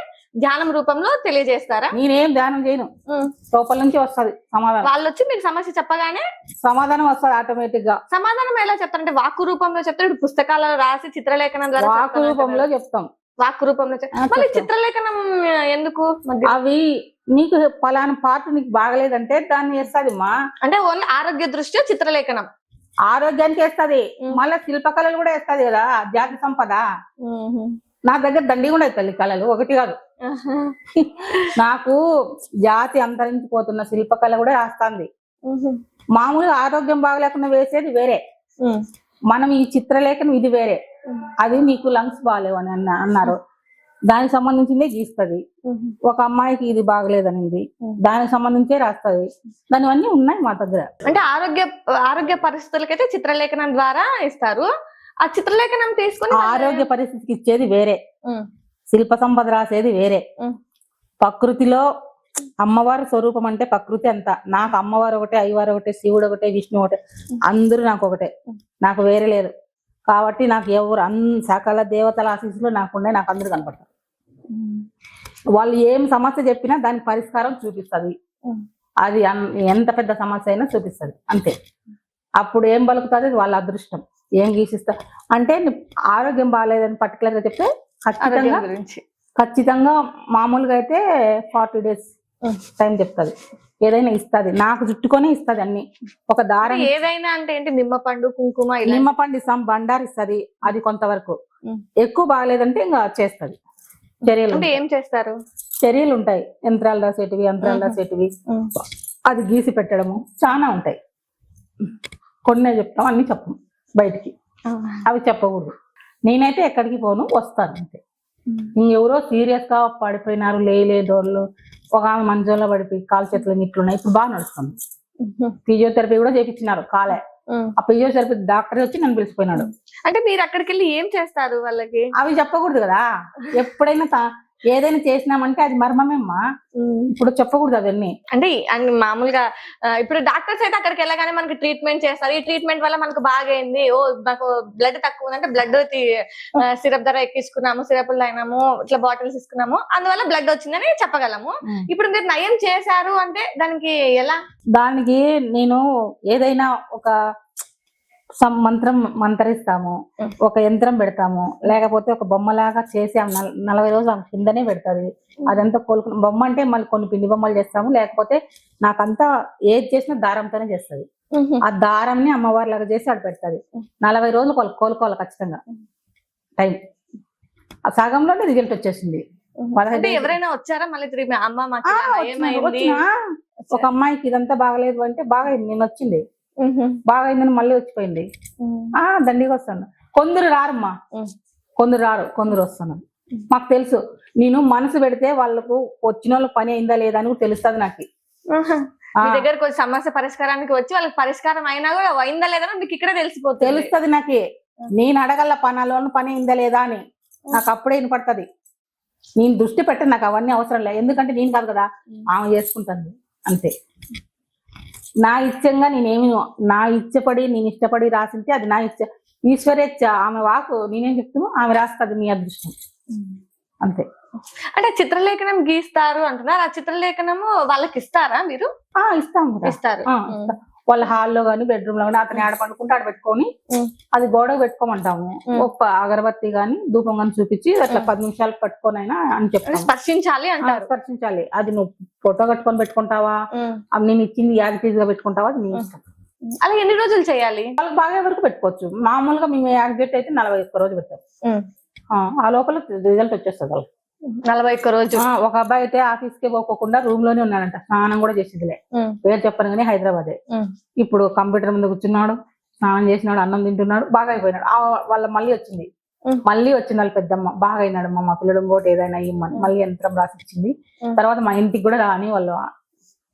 ధ్యానం రూపంలో తెలియజేస్తారా? నేనేం ధ్యానం చేయను, లోపల నుంచి వస్తుంది సమాధానం. వాళ్ళు వచ్చి మీరు సమస్య చెప్పగానే సమాధానం వస్తుంది ఆటోమేటిక్ గా. సమాధానం ఎలా చెప్తారు? అంటే వాక్కు రూపంలో చెప్తారు, ఇప్పుడు పుస్తకాలలో రాసి చిత్రలేఖనం ద్వారా వాక్కు రూపంలో చెప్తాం. వాక్కు రూపంలో మళ్ళీ చిత్రలేఖనం ఎందుకు? అవి నీకు పలానా పార్ట్ నీకు బాగలేదంటే దాన్ని వేస్తుంది మా. అంటే ఓన్లీ ఆరోగ్య దృష్ట్యా చిత్రలేఖనం ఆరోగ్యానికి వేస్తుంది, మళ్ళీ శిల్పకళలు కూడా వేస్తుంది కదా, జాతి సంపద. నా దగ్గర దండి కూడా తల్లి కళలు ఒకటి కాదు. నాకు జాతి అంతరించిపోతున్న శిల్పకళ కూడా రాస్తుంది. మామూలుగా ఆరోగ్యం బాగలేకుండా వేసేది వేరే, మనం ఈ చిత్రలేఖనం ఇది వేరే. అది నీకు లంగ్స్ బాగాలేవు అని అన్నారు, దానికి సంబంధించిందే గీస్తుంది. ఒక అమ్మాయికి ఇది బాగలేదనింది, దానికి సంబంధించే రాస్తుంది. దానివన్నీ ఉన్నాయి మా దగ్గర. అంటే ఆరోగ్య పరిస్థితులకైతే చిత్రలేఖనం ద్వారా ఇస్తారు. ఆ చిత్రలేఖనం తీసుకుని ఆరోగ్య పరిస్థితికి ఇచ్చేది వేరే, శిల్ప సంపద రాసేది వేరే. ప్రకృతిలో అమ్మవారి స్వరూపం అంటే ప్రకృతి అంతా. నాకు అమ్మవారు ఒకటే, అయ్యవారు ఒకటే, శివుడు ఒకటే, విష్ణు ఒకటే, అందరూ నాకు ఒకటే, నాకు వేరే లేదు. కాబట్టి నాకు ఎవరు సకల దేవతల ఆశీస్సులు నాకుండే, నాకు అందరూ కనపడతారు. వాళ్ళు ఏం సమస్య చెప్పినా దానికి పరిష్కారం చూపిస్తుంది. అది ఎంత పెద్ద సమస్య అయినా చూపిస్తుంది అంతే. అప్పుడు ఏం పలుకుతుంది అది వాళ్ళ అదృష్టం. ఏం గీసిస్తా అంటే ఆరోగ్యం బాగాలేదని పర్టికులర్ గా చెప్తే ఖచ్చితంగా మామూలుగా అయితే 40 days టైం చెప్తుంది. ఏదైనా ఇస్తుంది, నాకు చుట్టుకొని ఇస్తుంది అన్ని. ఒక దారం ఏదైనా అంటే ఏంటి, నిమ్మపండు, కుంకుమ, నిమ్మపండు ఇస్తాం, బండారు ఇస్తుంది, అది కొంతవరకు. ఎక్కువ బాగాలేదంటే ఇంకా చేస్తుంది. చర్యలు అంటే ఏం చేస్తారు? చర్యలు ఉంటాయి, యంత్రాలు రాసేటివి అది గీసి పెట్టడము చాలా ఉంటాయి. కొన్నే చెప్తాం, అన్ని చెప్పం బయటికి, అవి చెప్పకూడదు. నేనైతే ఎక్కడికి పోను, వస్తాను అంతే. ఇంకెవరో సీరియస్ గా పడిపోయినారు లేదోళ్ళు, ఒక ఆమె మంచంలో పడిపోయి కాలు చేతులు ఇట్లున్నాయి, ఇప్పుడు బాగా నడుస్తుంది. ఫిజియోథెరపీ కూడా చేయించినారు కాలే. ఆ ఫిజియోథెరపీ డాక్టర్ వచ్చి నన్ను పిలిచిపోయినాడు. అంటే మీరు అక్కడికి వెళ్ళి ఏం చేస్తారు వాళ్ళకి? అవి చెప్పకూడదు కదా. ఎప్పుడైనా ఏదైనా చేసినామంటే అది మర్మమేమ్మా, ఇప్పుడు చెప్పకూడదు అవన్నీ. అంటే మామూలుగా ఇప్పుడు డాక్టర్స్ అయితే అక్కడికి వెళ్ళగానే మనకి ట్రీట్మెంట్ చేస్తారు. ఈ ట్రీట్మెంట్ వల్ల మనకు బాగా అయింది, ఓ నాకు బ్లడ్ తక్కువ ఉందంటే బ్లడ్ సిరప్ ధర ఎక్కించుకున్నాము, సిరప్లు తాగినాము, ఇట్లా బాటిల్స్ ఇసుకున్నాము, అందువల్ల బ్లడ్ వచ్చిందని చెప్పగలము. ఇప్పుడు మీరు నయం చేశారు అంటే దానికి ఎలా? దానికి నేను ఏదైనా ఒక మంత్రం మంత్రిస్తాము, ఒక యంత్రం పెడతాము, లేకపోతే ఒక బొమ్మలాగా చేసి 40 రోజులు ఆమె కిందనే పెడతాది. అదంతా కోలుకున్న బొమ్మ అంటే మళ్ళీ కొన్ని పిండి బొమ్మలు చేస్తాము, లేకపోతే నాకంతా ఏది చేసినా దారంతోనే చేస్తుంది. ఆ దారంని అమ్మవారి లాగా చేసి ఆడ పెడతాది. 40 రోజులు కోలుకోవాలి ఖచ్చితంగా టైం. ఆ సగంలోనే రిజల్ట్ వచ్చేసింది. ఎవరైనా వచ్చారా మళ్ళీ అమ్మ ఒక అమ్మాయికి ఇదంతా బాగలేదు అంటే బాగా నేను వచ్చింది, బాగా అయిందని మళ్ళీ వచ్చిపోయింది. దండిగా వస్తాను. కొందరు రారమ్మా, కొందరు వస్తాను. మాకు తెలుసు, నేను మనసు పెడితే వాళ్ళకు వచ్చిన వాళ్ళకి పని అయిందా లేదా అని తెలుస్తుంది నాకు. దగ్గరకు సమస్య పరిష్కారానికి వచ్చి వాళ్ళకి పరిష్కారం అయినా కూడా అయిందా లేదా మీకు ఇక్కడ తెలుస్తుంది నాకు. నేను అడగల పనాలో పని అయిందా లేదా అని, నాకు అప్పుడే వినపడుతుంది. నేను దృష్టి పెట్టను, నాకు అవన్నీ అవసరం లేదు. ఎందుకంటే నేను కాదు కదా, ఆమె చేసుకుంటుంది అంతే. నా ఇష్టంగా నా ఇష్టపడి నేను ఇష్టపడి రాసింటే అది నా ఇష్ట, ఈశ్వరేచ్ఛ. ఆమె వాకు నేనేం చెప్తాను, ఆమె రాస్తుంది, మీ అదృష్టం అంతే. అంటే చిత్రలేఖనం గీస్తారు అంటున్నారు, ఆ చిత్రలేఖనము వాళ్ళకి ఇస్తారా మీరు? ఇస్తారు. వాళ్ళ హాల్లో గానీ బెడ్రూమ్ లో గానీ అతని ఆడ పండుకుంటే ఆడ పెట్టుకొని అది గోడకు పెట్టుకోమంటాము. ఒక అగరబత్తి గాని ధూపం గాని చూపించి అట్లా 10 నిమిషాలు పట్టుకొని అయినా అని చెప్తాను. స్పర్శించాలి అంటారు. స్పర్శించాలి. అది నువ్వు ఫోటో కట్టుకొని పెట్టుకుంటావా, నేను ఇచ్చింది యాక్టివ్ గా పెట్టుకుంటావా, అది నీ ఇష్టం. అలా ఎన్ని రోజులు చేయాలి? వాళ్ళకి బాగా వరకు పెట్టుకోవచ్చు. మామూలుగా మేము యాక్టివేట్ అయితే 41 రోజు పెట్టాం. ఆ లోపల రిజల్ట్ వచ్చేస్తుంది వాళ్ళకి. 41 రోజు. ఒక అబ్బాయి అయితే ఆఫీస్ కి పోకోకుండా రూమ్ లోనే ఉన్నాడంట, స్నానం కూడా చేసేదిలే. పేరు చెప్పను కానీ హైదరాబాదే. ఇప్పుడు కంప్యూటర్ ముందు కూర్చున్నాడు, స్నానం చేసినాడు, అన్నం తింటున్నాడు, బాగా అయిపోయినాడు. వాళ్ళ మళ్ళీ వచ్చింది వాళ్ళ పెద్దమ్మ, బాగా అయినాడు మా పిల్లడు, ఇంకోటి ఏదైనా ఇమ్మని మళ్ళీ యంత్రం రాసిచ్చింది. తర్వాత మా ఇంటికి కూడా రాని వాళ్ళు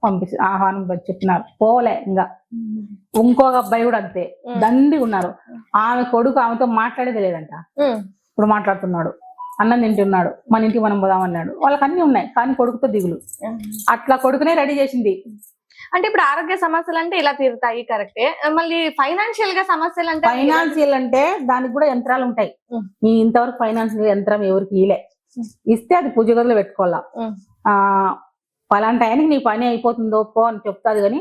పంపిస్తే ఆహ్వానం చెప్పినారు, పోలే. ఇంకా ఇంకొక అబ్బాయి కూడా అంతే, దండి ఉన్నారు. ఆమె కొడుకు ఆమెతో మాట్లాడేది లేదంట, ఇప్పుడు మాట్లాడుతున్నాడు, అన్నం తింటున్నాడు, మన ఇంటికి మనం పోదామన్నాడు. వాళ్ళకి అన్ని ఉన్నాయి కానీ కొడుకుతో దిగులు. అట్లా కొడుకునే రెడీ చేసింది. అంటే ఇప్పుడు ఆరోగ్య సమస్యలు అంటే ఇలా తీరుతాయి కరెక్టే, మళ్ళీ ఫైనాన్షియల్ గా సమస్యలు అంటే? ఫైనాన్షియల్ అంటే దానికి కూడా యంత్రాలు ఉంటాయి. నేను ఇంతవరకు ఫైనాన్షియల్ యంత్రం ఎవరికి ఇలే. ఇస్తే అది పూజ గదిలో పెట్టుకోవాలా. పలాంటి ఆయనకి నీ పని అయిపోతుందో పో అని చెప్తాది, కానీ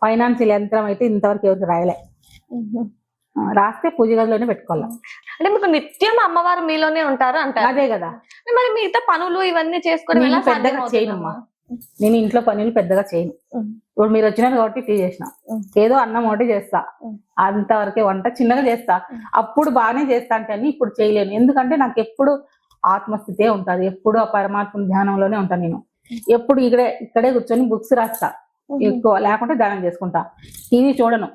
ఫైనాన్షియల్ యంత్రం అయితే ఇంతవరకు ఎవరికి రాయలే. రాస్తే పూజ గదిలోనే పెట్టుకోవాలి. అంటే మీకు నిత్యం అమ్మవారు మీలోనే ఉంటారు అంటారు? అదే కదా. మరి మిగతా పనులు ఇవన్నీ చేసుకోవడం పెద్దగా చేయనమ్మా. నేను ఇంట్లో పనులు పెద్దగా చేయను. ఇప్పుడు మీరు వచ్చినారు కాబట్టి టీ చేసిన, ఏదో అన్నం ఒకటి చేస్తా, అంతవరకే. వంట చిన్నగా చేస్తా, అప్పుడు బాగానే చేస్తా అంటే ఇప్పుడు చేయలేను. ఎందుకంటే నాకు ఎప్పుడు ఆత్మస్థితే ఉంటుంది, ఎప్పుడు ఆ పరమాత్మ ధ్యానంలోనే ఉంటాను. నేను ఎప్పుడు ఇక్కడే కూర్చొని బుక్స్ రాస్తా ఎక్కువ, లేకుంటే ధ్యానం చేసుకుంటా. టీవీ చూడను,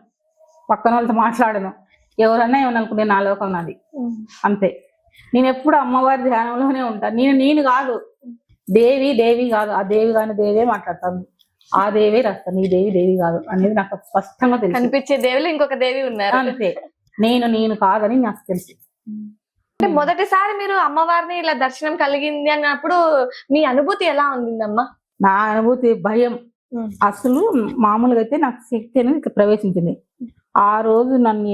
పక్కన వాళ్ళతో మాట్లాడను, ఎవరన్నా ఏమనుకుంటే నా లోకం నాది అంతే. నేను ఎప్పుడు అమ్మవారి ధ్యానంలోనే ఉంటాను. నేను కాదు, దేవి కాదు, ఆ దేవి కానీ దేవే మాట్లాడతాను, ఆ దేవే రాస్తాను, ఈ దేవి కాదు అనేది నాకు స్పష్టంగా తెలుసు. కనిపించే దేవులు ఇంకొక దేవి ఉన్నారు అంతే. నేను కాదని నాకు తెలుసు. అంటే మొదటిసారి మీరు అమ్మవారిని ఇలా దర్శనం కలిగింది అన్నప్పుడు మీ అనుభూతి ఎలా ఉండిందమ్మా? నా అనుభూతి భయం. అసలు మామూలుగా అయితే నాకు శక్తి అనేది ఇక్కడ ప్రవేశించింది. ఆ రోజు నన్ను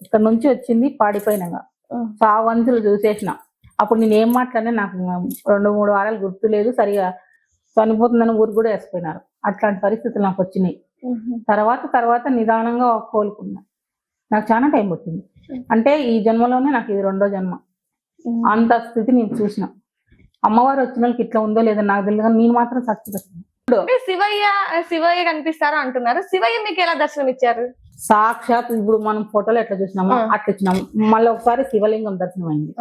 ఇక్కడ నుంచి వచ్చింది పాడిపోయినాగా సావంతులు చూసేసిన. అప్పుడు నేను ఏం మాట్లాడినా నాకు 2-3 వారాలు గుర్తు లేదు సరిగా. చనిపోతుందని ఊరు కూడా వేసిపోయినారు. అట్లాంటి పరిస్థితులు నాకు వచ్చినాయి. తర్వాత నిదానంగా కోలుకున్నా. నాకు చాలా టైం పట్టింది. అంటే ఈ జన్మలోనే నాకు ఇది 2వ జన్మ. అంత స్థితి నేను చూసిన. అమ్మవారు వచ్చిన వాళ్ళకి ఇట్లా ఉందో లేదో నాకు తెలియదు, కానీ నేను మాత్రం చచ్చిపోతాను. అంటే శివయ్య కనిపిస్తారా అంటున్నారు. శివయ్య మీకు ఎలా దర్శనం ఇచ్చారు? సాక్షాత్ ఇప్పుడు మనం ఫోటోలో ఎట్లా చూసినామో అట్లా ఇచ్చినాము. మళ్ళీ ఒకసారి శివలింగం దర్శనం అయింది.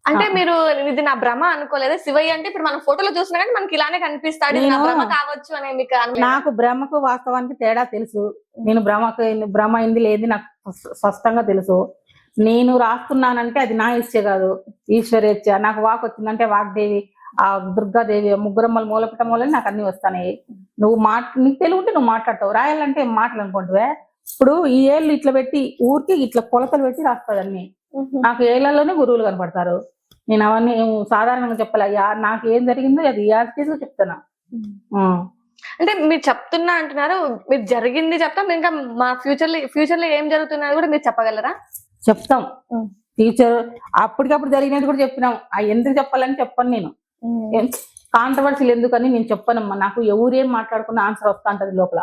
అంటే మీరు ఇది నా భ్రమ అనుకోలేదు. శివయ్య అంటే ఇప్పుడు మనం ఫోటోలో చూసినా కానీ మనకి ఇలానే కనిపిస్తాడు, ఇది నా భ్రమ కావచ్చు అని మీకు నాకు భ్రమకు వాస్తవానికి తేడా తెలుసు. నేను భ్రమ అయింది లేదు నాకు స్పష్టంగా తెలుసు. నేను రాస్తున్నానంటే అది నా ఇచ్చే కాదు, ఈశ్వరేచ్ఛ. నాకు వాక్ వచ్చిందంటే వాగ్దేవి, ఆ దుర్గాదేవి, ముగ్గురమ్మల మూలపటం వల్ల నాకు అన్ని వస్తాయి. నీకు తెలుగుంటే నువ్వు మాట్లాడతావు, రాయాలంటే మాటలు అనుకుంటువే. ఇప్పుడు ఈ ఏళ్ళు ఇట్లా పెట్టి ఊరికి ఇట్లా కొలతలు పెట్టి రాస్తాడు అన్ని. నాకు ఏళ్లలోనే గురువులు కనపడతారు. నేను అవన్నీ సాధారణంగా చెప్పాలి. నాకు ఏం జరిగిందో అది యాజ్గా చెప్తాను. అంటే మీరు చెప్తున్నా అంటున్నారు, మీరు జరిగింది చెప్తాం, ఇంకా మా ఫ్యూచర్ లో ఏం జరుగుతున్నది కూడా మీరు చెప్పగలరా? చెప్తాం. టీచర్ అప్పటికప్పుడు జరిగినట్టు కూడా చెప్పినాం. ఎందుకు చెప్పాలని చెప్పను నేను. కాంట్రవర్సీలు ఎందుకని నేను చెప్పనమ్మా. నాకు ఎవరేం మాట్లాడుకున్న ఆన్సర్ వస్తా ఉంటది లోపల.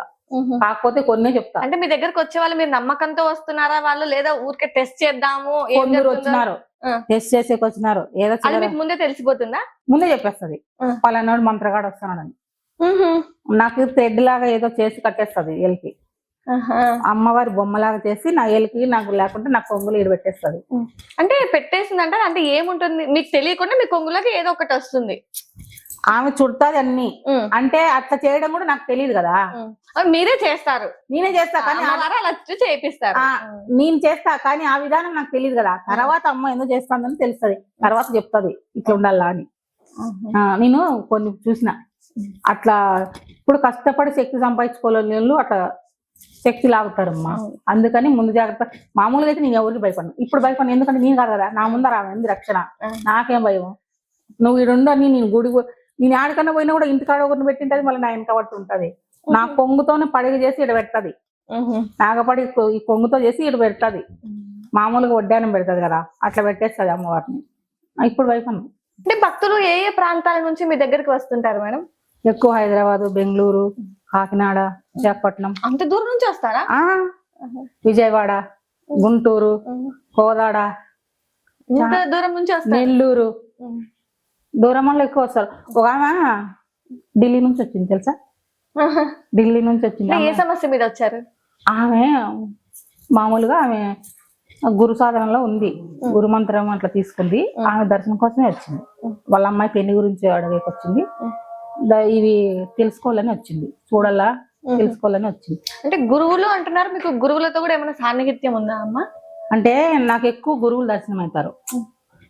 కాకపోతే కొన్నే చెప్తా. అంటే మీ దగ్గరకు వచ్చే వాళ్ళు మీరు నమ్మకంతో వస్తున్నారా వాళ్ళు, లేదా ఊరికే టెస్ట్ చేద్దాము కొందరు వచ్చినారు, టెస్ట్ చేసేకి వచ్చినారు. ఏదో ముందే తెలిసిపోతుందా? ముందే చెప్పేస్తుంది పలానాడు మంత్రగాడు వస్తున్నాడని. నాకు థ్రెడ్ లాగా ఏదో చేసి కట్టేస్తుంది ఏలికి. అమ్మవారి బొమ్మలాగా చేసి నా ఏలికి నాకు లేకుంటే నా కొంగులు ఈడు పెట్టేస్తుంది. అంటే పెట్టేసిందంటే అంటే ఏముంటుంది మీకు తెలియకుండా మీ కొంగులకి ఏదో ఒకటి వస్తుంది. ఆమె చుడతాది అన్ని. అంటే అట్లా చేయడం కూడా నాకు తెలియదు కదా. మీరే చేస్తారు? నేనే చేస్తా కానీ అలా చేపిస్తారు. నేను చేస్తా కానీ ఆ విధానం నాకు తెలియదు కదా. తర్వాత అమ్మ ఎందుకు చేస్తానని తెలుస్తుంది, తర్వాత చెప్తుంది ఇట్లా ఉండాలా అని. నేను కొన్ని చూసిన అట్లా. ఇప్పుడు కష్టపడి శక్తి సంపాదించుకోలేని వాళ్ళు అట్లా శక్తి లాగుతారమ్మా. అందుకని ముందు జాగ్రత్త. మామూలుగా అయితే నేను ఎవరికి భయపడను. ఇప్పుడు భయపడను, ఎందుకంటే నేను కాదు కదా నా ముందర రావాలి రక్షణ. నాకేం భయం. నువ్వు ఈడుండు అని నేను గుడి, నేను ఆడికన్నా పోయినా కూడా ఇంటికాడ ఒకరిని పెట్టింటది, మళ్ళీ నా వెనక పట్టు ఉంటది. నా కొంగుతోనే పడిగ చేసి ఇడ పెడతది. నాగపడి ఈ కొంగుతో చేసి ఇడ పెడతది. మామూలుగా వడ్డానం పెడతది కదా, అట్లా పెట్టేస్తుంది అమ్మవారిని. ఇప్పుడు భయపడను. అంటే భక్తులు ఏ ఏ ప్రాంతాల నుంచి మీ దగ్గరికి వస్తుంటారు మేడం? ఎక్కువ హైదరాబాద్, బెంగళూరు, కాకినాడ, విశాఖపట్నం. అంత దూరం నుంచి వస్తారా? విజయవాడ, గుంటూరు, కోదాడ, దూరం నుంచి వస్తారు. నెల్లూరు, దూరం వల్ల ఎక్కువ వస్తారు. ఒక ఆమె ఢిల్లీ నుంచి వచ్చింది తెలుసా. ఢిల్లీ నుంచి వచ్చింది. ఏ సమస్య మీద వచ్చారు? ఆమె మామూలుగా ఆమె గురు సాధనలో ఉంది, గురు మంత్రం అట్లా తీసుకుంది. ఆమె దర్శనం కోసమే వచ్చింది. వాళ్ళ అమ్మాయి పెళ్లి గురించి అడగకి వచ్చింది. ఇవి తెలుసుకోవాలని వచ్చింది, చూడాలా తెలుసుకోవాలని వచ్చింది. అంటే గురువులు అంటున్నారు, మీకు గురువులతో కూడా ఏమైనా సాన్నిహిత్యం ఉందా అమ్మ? అంటే నాకు ఎక్కువ గురువులు దర్శనం అవుతారు.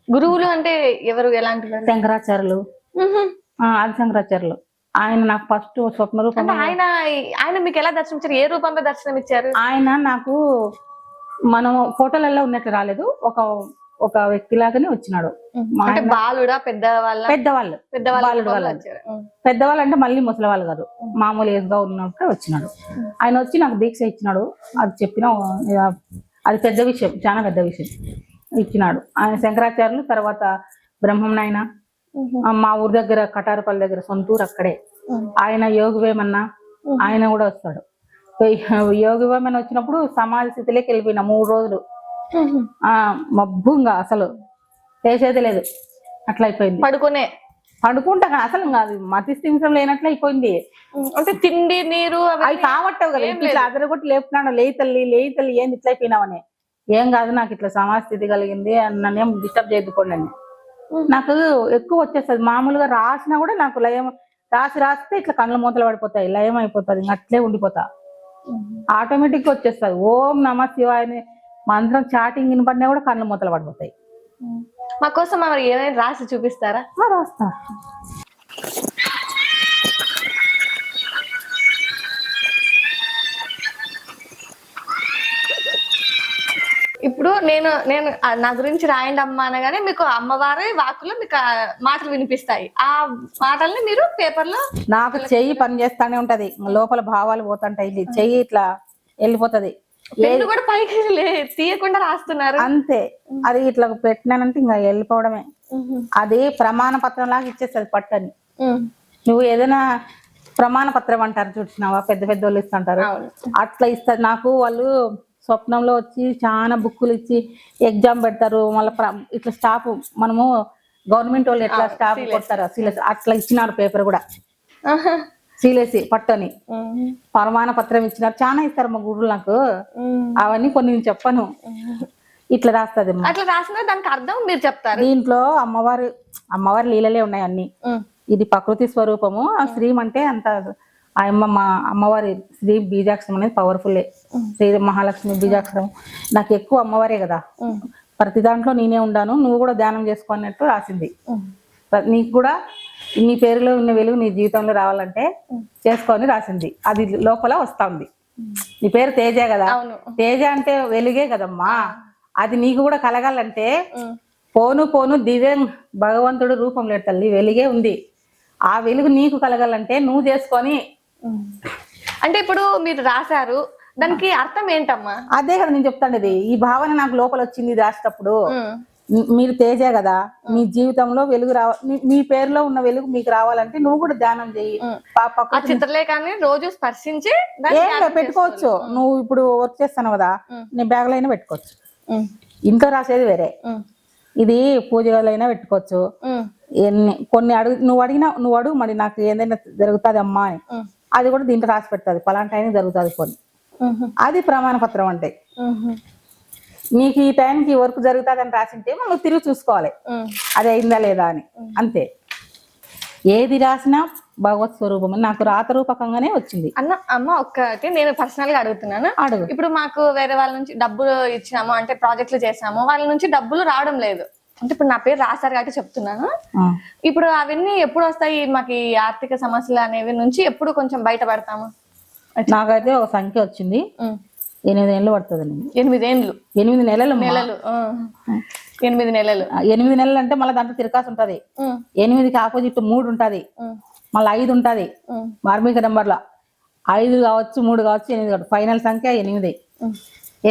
గురువులు అంటే ఎవరు, ఎలాంటి? శంకరాచార్యులు, ఆది శంకరాచార్యులు. ఆయన నాకు ఫస్ట్ స్వప్న రూపం. ఆయన మీకు ఎలా దర్శనం, ఏ రూపంలో దర్శనం ఇచ్చారు? ఆయన నాకు మనం ఫోటోలలో ఉన్నట్టు రాలేదు, ఒక వ్యక్తి లాగానే వచ్చినాడు. బాలుడా? పెద్దవాళ్ళు అంటే మళ్ళీ ముసలి వాళ్ళు కాదు, మామూలు ఏజ్ గా ఉన్నప్పుడు వచ్చినాడు. ఆయన వచ్చి నాకు దీక్ష ఇచ్చినాడు. అది చెప్పిన అది పెద్ద విషయం, చాలా పెద్ద విషయం ఇచ్చినాడు. ఆయన శంకరాచార్యులు, తర్వాత బ్రహ్మనాయన. మా ఊరి దగ్గర కటారపల్లి దగ్గర సొంతూరు అక్కడే. ఆయన యోగివేమన్నా ఆయన కూడా వస్తాడు. యోగివేమన్న వచ్చినప్పుడు సమాధి స్థితిలోకి వెళ్ళిపోయినా 3 రోజులు. మబ్బుగా అసలు చేసేది లేదు, అట్లా అయిపోయింది. పడుకుంటా అసలు కాదు, మతి స్థిమితం లేనట్లు అయిపోయింది. అంటే తిండి నీరు అవి కావట్టవు కదా. ఇట్లా అదరగొట్టి లేపుతున్నాడు, లేయి తల్లి ఏంది ఇట్లా అయిపోయినావని. ఏం కాదు, నాకు ఇట్లా సమాజ స్థితి కలిగింది, నన్నేం డిస్టర్బ్ చేయదుకోండి అని. నాకు ఎక్కువ వచ్చేస్తుంది. మామూలుగా రాసినా కూడా నాకు లయం, రాస్తే ఇట్లా కళ్ళ మూతలు పడిపోతాయి, లయం అయిపోతుంది, ఇంకా అట్లే ఉండిపోతా. ఆటోమేటిక్ గా వచ్చేస్తుంది. ఓం నమ శివాయ మంత్రం చాటింగ్ వినపడినా కూడా కళ్ళు మూతలు పడిపోతాయి. మా కోసం ఏమైనా రాసి చూపిస్తారా? రాస్తా. ఇప్పుడు నేను నా గురించి రాయండి అమ్మ అనగానే మీకు అమ్మవారి వాక్కులో మీకు మాటలు వినిపిస్తాయి. ఆ మాటల్ని మీరు పేపర్ లో, నాకు చెయ్యి పని చేస్తానే ఉంటది, లోపల భావాలు పోతుంటాయి, చెయ్యి ఇట్లా వెళ్ళిపోతది. కూడా పైకి తీయకుండా రాస్తున్నారు అంతే. అది ఇట్లా పెట్టినానంటే ఇంకా వెళ్ళిపోవడమే. అది ప్రమాణ పత్రం లాగా ఇచ్చేస్తుంది పట్టని. నువ్వు ఏదైనా ప్రమాణ పత్రం అంటారు చూసినావా, పెద్ద పెద్ద వాళ్ళు ఇస్తుంటారు, అట్లా ఇస్తారు నాకు. వాళ్ళు స్వప్నంలో వచ్చి చాలా బుక్కులు ఇచ్చి ఎగ్జామ్ పెడతారు. మళ్ళీ ఇట్లా స్టాఫ్ మనము గవర్నమెంట్ వాళ్ళు ఎట్లా స్టాఫ్ కొడతారు అట్లా ఇచ్చినారు. పేపర్ కూడా సీలేసి పట్టని ప్రమాణ పత్రం ఇచ్చినారు. చాలా ఇస్తారు మా గురువులు నాకు. అవన్నీ కొన్ని నేను చెప్పను. ఇట్లా రాస్తుంది. అట్లా రాసిన దానికి అర్థం మీరు చెప్తారు. దీంట్లో అమ్మవారి లీలలే ఉన్నాయి అన్ని. ఇది ప్రకృతి స్వరూపము. ఆ శ్రీ అంటే అంత మా అమ్మవారి శ్రీ బీజాక్షరం అనేది పవర్ఫుల్లే. శ్రీ మహాలక్ష్మి బీజాక్షరం నాకు ఎక్కువ అమ్మవారే కదా. ప్రతి దాంట్లో నేనే ఉండాను, నువ్వు కూడా ధ్యానం చేసుకున్నట్టు రాసింది. నీకు కూడా నీ పేరులో ఉన్న వెలుగు నీ జీవితంలో రావాలంటే చేసుకొని రాసింది. అది లోపల వస్తా ఉంది. నీ పేరు తేజ కదా, తేజ అంటే వెలుగే కదమ్మా. అది నీకు కూడా కలగాలంటే పోను పోను దివ్యం భగవంతుడు రూపం లేదు తల్లి, వెలుగే ఉంది. ఆ వెలుగు నీకు కలగాలంటే నువ్వు చేసుకొని. అంటే ఇప్పుడు మీరు రాశారు, దానికి అర్థం ఏంటమ్మా? అదే కదా నేను చెప్తాండేది. ఈ భావన నాకు లోపల వచ్చింది రాసేటప్పుడు. మీరు తేజ కదా, మీ జీవితంలో వెలుగు మీ పేరులో ఉన్న వెలుగు మీకు రావాలంటే నువ్వు కూడా ధ్యానం చెయ్యి. చిత్రలేఖాన్ని రోజు స్పర్శించి పెట్టుకోవచ్చు. నువ్వు ఇప్పుడు వర్క్ చేస్తాను కదా, నీ బ్యాగ్ లో అయినా పెట్టుకోవచ్చు. ఇంట్లో రాసేది వేరే, ఇది పూజ గదిలో పెట్టుకోవచ్చు. కొన్ని నువ్వు అడుగు మరి నాకు ఏదైనా జరుగుతుంది అమ్మా అని, అది కూడా దీంట్లో రాసి పెడతాది. పలాంటి టైం జరుగుతుంది కొన్ని. అది ప్రమాణ పత్రం అంటే. నీకు ఈ టైంకి వర్క్ జరుగుతుంది అని రాసింటే మనం తిరిగి చూసుకోవాలి అది అయిందా లేదా అని, అంతే. ఏది రాసినా భగవత్ స్వరూపం నాకు రాత రూపకంగానే వచ్చింది. అమ్మ ఒక్కటి నేను పర్సనల్ గా అడుగుతున్నాను. అడుగు. ఇప్పుడు మాకు వేరే వాళ్ళ నుంచి డబ్బులు ఇచ్చినాము, అంటే ప్రాజెక్టులు చేసాము, వాళ్ళ నుంచి డబ్బులు రావడం లేదు. అంటే ఇప్పుడు నా పేరు రాశారు కాబట్టి చెప్తున్నాను. ఇప్పుడు అవన్నీ ఎప్పుడు వస్తాయి? మాకు ఈ ఆర్థిక సమస్యలు అనేవి నుంచి ఎప్పుడు కొంచెం బయటపడతాము? నాకైతే ఒక సంఖ్య వచ్చింది, 8 ఏళ్ళు పడుతుంది. 8 ఏళ్ళు? 8 నెలలు. 8 నెలలు. 8 నెలలు అంటే మళ్ళీ దాంట్లో తిరకాసు ఉంటది. 8కి ఆపోజిట్ 3 ఉంటది, మళ్ళీ 5 ఉంటది. మార్మిక నెంబర్ లో 5 కావచ్చు, 3 కావచ్చు, 8 కావచ్చు. ఫైనల్ సంఖ్య 8.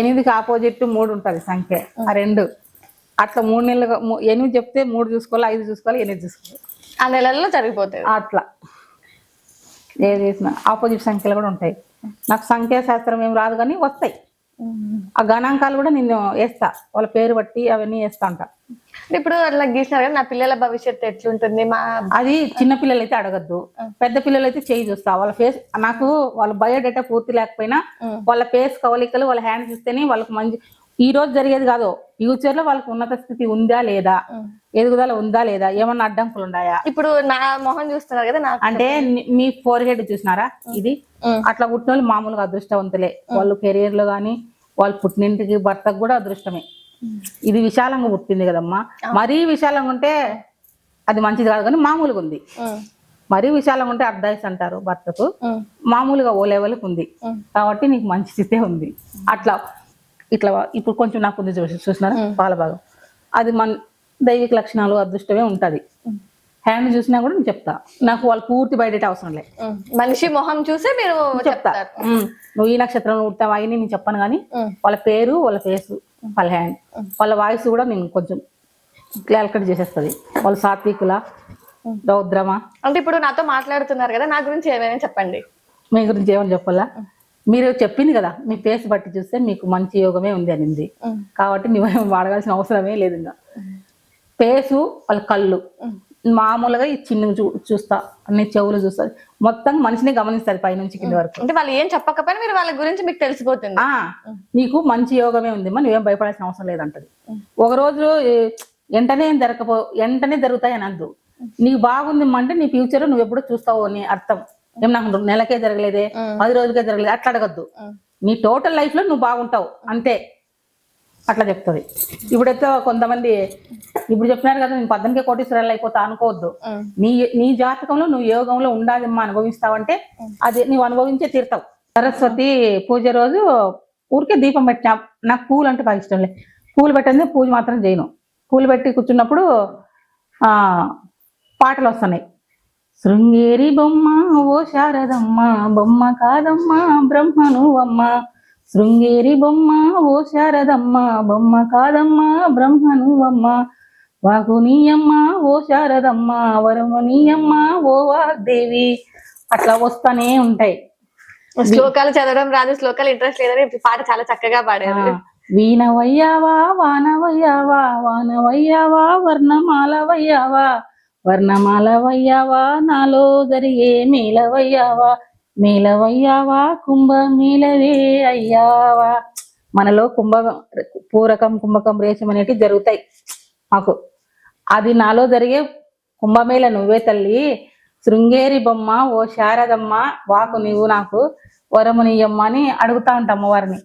8కి ఆపోజిట్ 3 ఉంటది సంఖ్య, ఆ 2. అట్లా 3 నెలలు 8 చెప్తే 3 చూసుకోవాలి, 5 చూసుకోవాలి, 8 చూసుకోవాలి. ఆ నెలల్లో జరిగిపోతాయి. అట్లా ఏది చేసిన ఆపోజిట్ సంఖ్యలు కూడా ఉంటాయి. నాకు సంఖ్యాశాస్త్రం ఏం రాదు కానీ వస్తాయి. ఆ గణాంకాలు కూడా నేను వేస్తా, వాళ్ళ పేరు బట్టి అవన్నీ వేస్తా అంట. ఇప్పుడు అట్లా గీసినారు కదా, నా పిల్లల భవిష్యత్తు ఎట్లుంటుంది? అది చిన్న పిల్లలు అయితే అడగద్దు, పెద్ద పిల్లలు అయితే చేయి చూస్తా. వాళ్ళ ఫేస్ నాకు వాళ్ళ బయోడేటా పూర్తి లేకపోయినా వాళ్ళ ఫేస్ కవలికలు వాళ్ళ హ్యాండ్ చూస్తేనే వాళ్ళకి మంచి. ఈ రోజు జరిగేది కాదు, ఫ్యూచర్ లో వాళ్ళకి ఉన్నత స్థితి ఉందా లేదా, ఎదుగుదల ఉందా లేదా, ఏమన్నా అడ్డంకులు ఉన్నాయా. ఇప్పుడు నా మొహం చూస్తున్నారు కదా, అంటే మీ ఫోర్ హెడ్ చూసినారా, ఇది అట్లా పుట్టిన వాళ్ళు మామూలుగా అదృష్టవంతులే. వాళ్ళు కెరియర్ లో గానీ వాళ్ళు పుట్టినింటికి భర్తకు కూడా అదృష్టమే. ఇది విశాలంగా పుట్టింది కదమ్మా. మరీ విశాలంగా ఉంటే అది మంచిది కాదు, కానీ మామూలుగా ఉంది. మరీ విశాలంగా ఉంటే అర్ధాయిస్ అంటారు భర్తకు, మామూలుగా ఓ లెవెల్కి ఉంది కాబట్టి నీకు మంచి స్థితే ఉంది. అట్లా ఇట్లా ఇప్పుడు కొంచెం నాకు ఉంది చూసినారా పాల భాగం, అది మన దైవిక లక్షణాలు అదృష్టమే ఉంటది. హ్యాండ్ చూసినా కూడా నేను చెప్తా, నాకు వాళ్ళు పూర్తి బయట అవసరం లేదు. మనిషి మొహం చూసే మీరు చెప్తా, నువ్వు ఈ నక్షత్రంలో ఉంటావు అని నేను చెప్పను, కానీ వాళ్ళ పేరు, వాళ్ళ ఫేసు, వాళ్ళ హ్యాండ్, వాళ్ళ వాయిస్ కూడా నేను కొంచెం క్లారిఫై చేసేస్తుంది. వాళ్ళు సాత్వికుల రౌద్రమా. అంటే ఇప్పుడు నాతో మాట్లాడుతున్నారు కదా, నా గురించి ఏమైనా చెప్పండి. మీ గురించి ఏమని చెప్పాలా? మీరు చెప్పింది కదా, మీ ఫేస్ బట్టి చూస్తే మీకు మంచి యోగమే ఉంది అనింది, కాబట్టి నువ్వు వాడగాల్సిన అవసరమే లేదు. ఇంకా ఫేసు, వాళ్ళ కళ్ళు మామూలుగా ఈ చిన్న చూస్తా, అన్ని చెవులు చూస్తా, మొత్తం మనిషిని గమనిస్తారు పైనుంచి కింద వరకు. అంటే వాళ్ళు ఏం చెప్పకపోయినా మీరు వాళ్ళ గురించి మీకు తెలిసిపోతుంది. నీకు మంచి యోగమే ఉంది, నువ్వేం భయపడాల్సిన అవసరం లేదంటది. ఒక రోజు వెంటనే జరుగుతాయి అని అందు. నీకు బాగుంది అంటే నీ ఫ్యూచర్ నువ్వు ఎప్పుడో చూస్తావు అని అర్థం. ఏం నాకు నెలకే జరగలేదే, 10 రోజులకే జరగలేదు అట్లా అడగద్దు. నీ టోటల్ లైఫ్ లో నువ్వు బాగుంటావు అంతే, అట్లా చెప్తుంది. ఇప్పుడైతే కొంతమంది ఇప్పుడు చెప్పినారు కదా, నేను 18కే కోటీశ్వరాలు అయిపోతా అనుకోవద్దు. నీ జాతకంలో నువ్వు యోగంలో ఉండాలమ్మా అనుభవిస్తావంటే అది నువ్వు అనుభవించే తీరుతావు. సరస్వతి పూజ రోజు ఊరికే దీపం పెట్టినా, నాకు పూలు అంటే బాగా ఇష్టం లేదు. పూలు పెట్టండి, పూజ మాత్రం చేయను. పూలు పెట్టి కూర్చున్నప్పుడు పాటలు వస్తున్నాయి. శృంగేరి బొమ్మ ఓ శారదమ్మ, బొమ్మ కాదమ్మ బ్రహ్మ నువ్వమ్మ. శృంగేరి బొమ్మ ఓ శారదమ్మ, బొమ్మ కాదమ్మ బ్రహ్మ నువ్వమ్మ. వాగు నీయమ్మ ఓ శారదమ్మ, వరము నీయమ్మ ఓ వాగ్దేవి, అట్లా వస్తానే ఉంటాయి. శ్లోకాలు చదవడం రాదు, శ్లోకాలు ఇంట్రెస్ట్ లేదని పాట చాలా చక్కగా పాడారు. వీణవయ్యావా వానవయ్యావా, వానవయ్యావా వర్ణమాలవయ్యావా, వర్ణమాలవయ్యావా నాలో జరిగే మేలవయ్యావా, మేలవయ్యావా కుంభ మేలవే అయ్యావా. మనలో పూరకం కుంభకం రేషం అనేటివి జరుగుతాయి మాకు. అది నాలో జరిగే కుంభమేళ నువ్వే తల్లి, శృంగేరి బొమ్మ ఓ శారదమ్మ, వాకు నీవు నాకు వరము నీయమ్మ అని అడుగుతా ఉంటా అమ్మవారిని.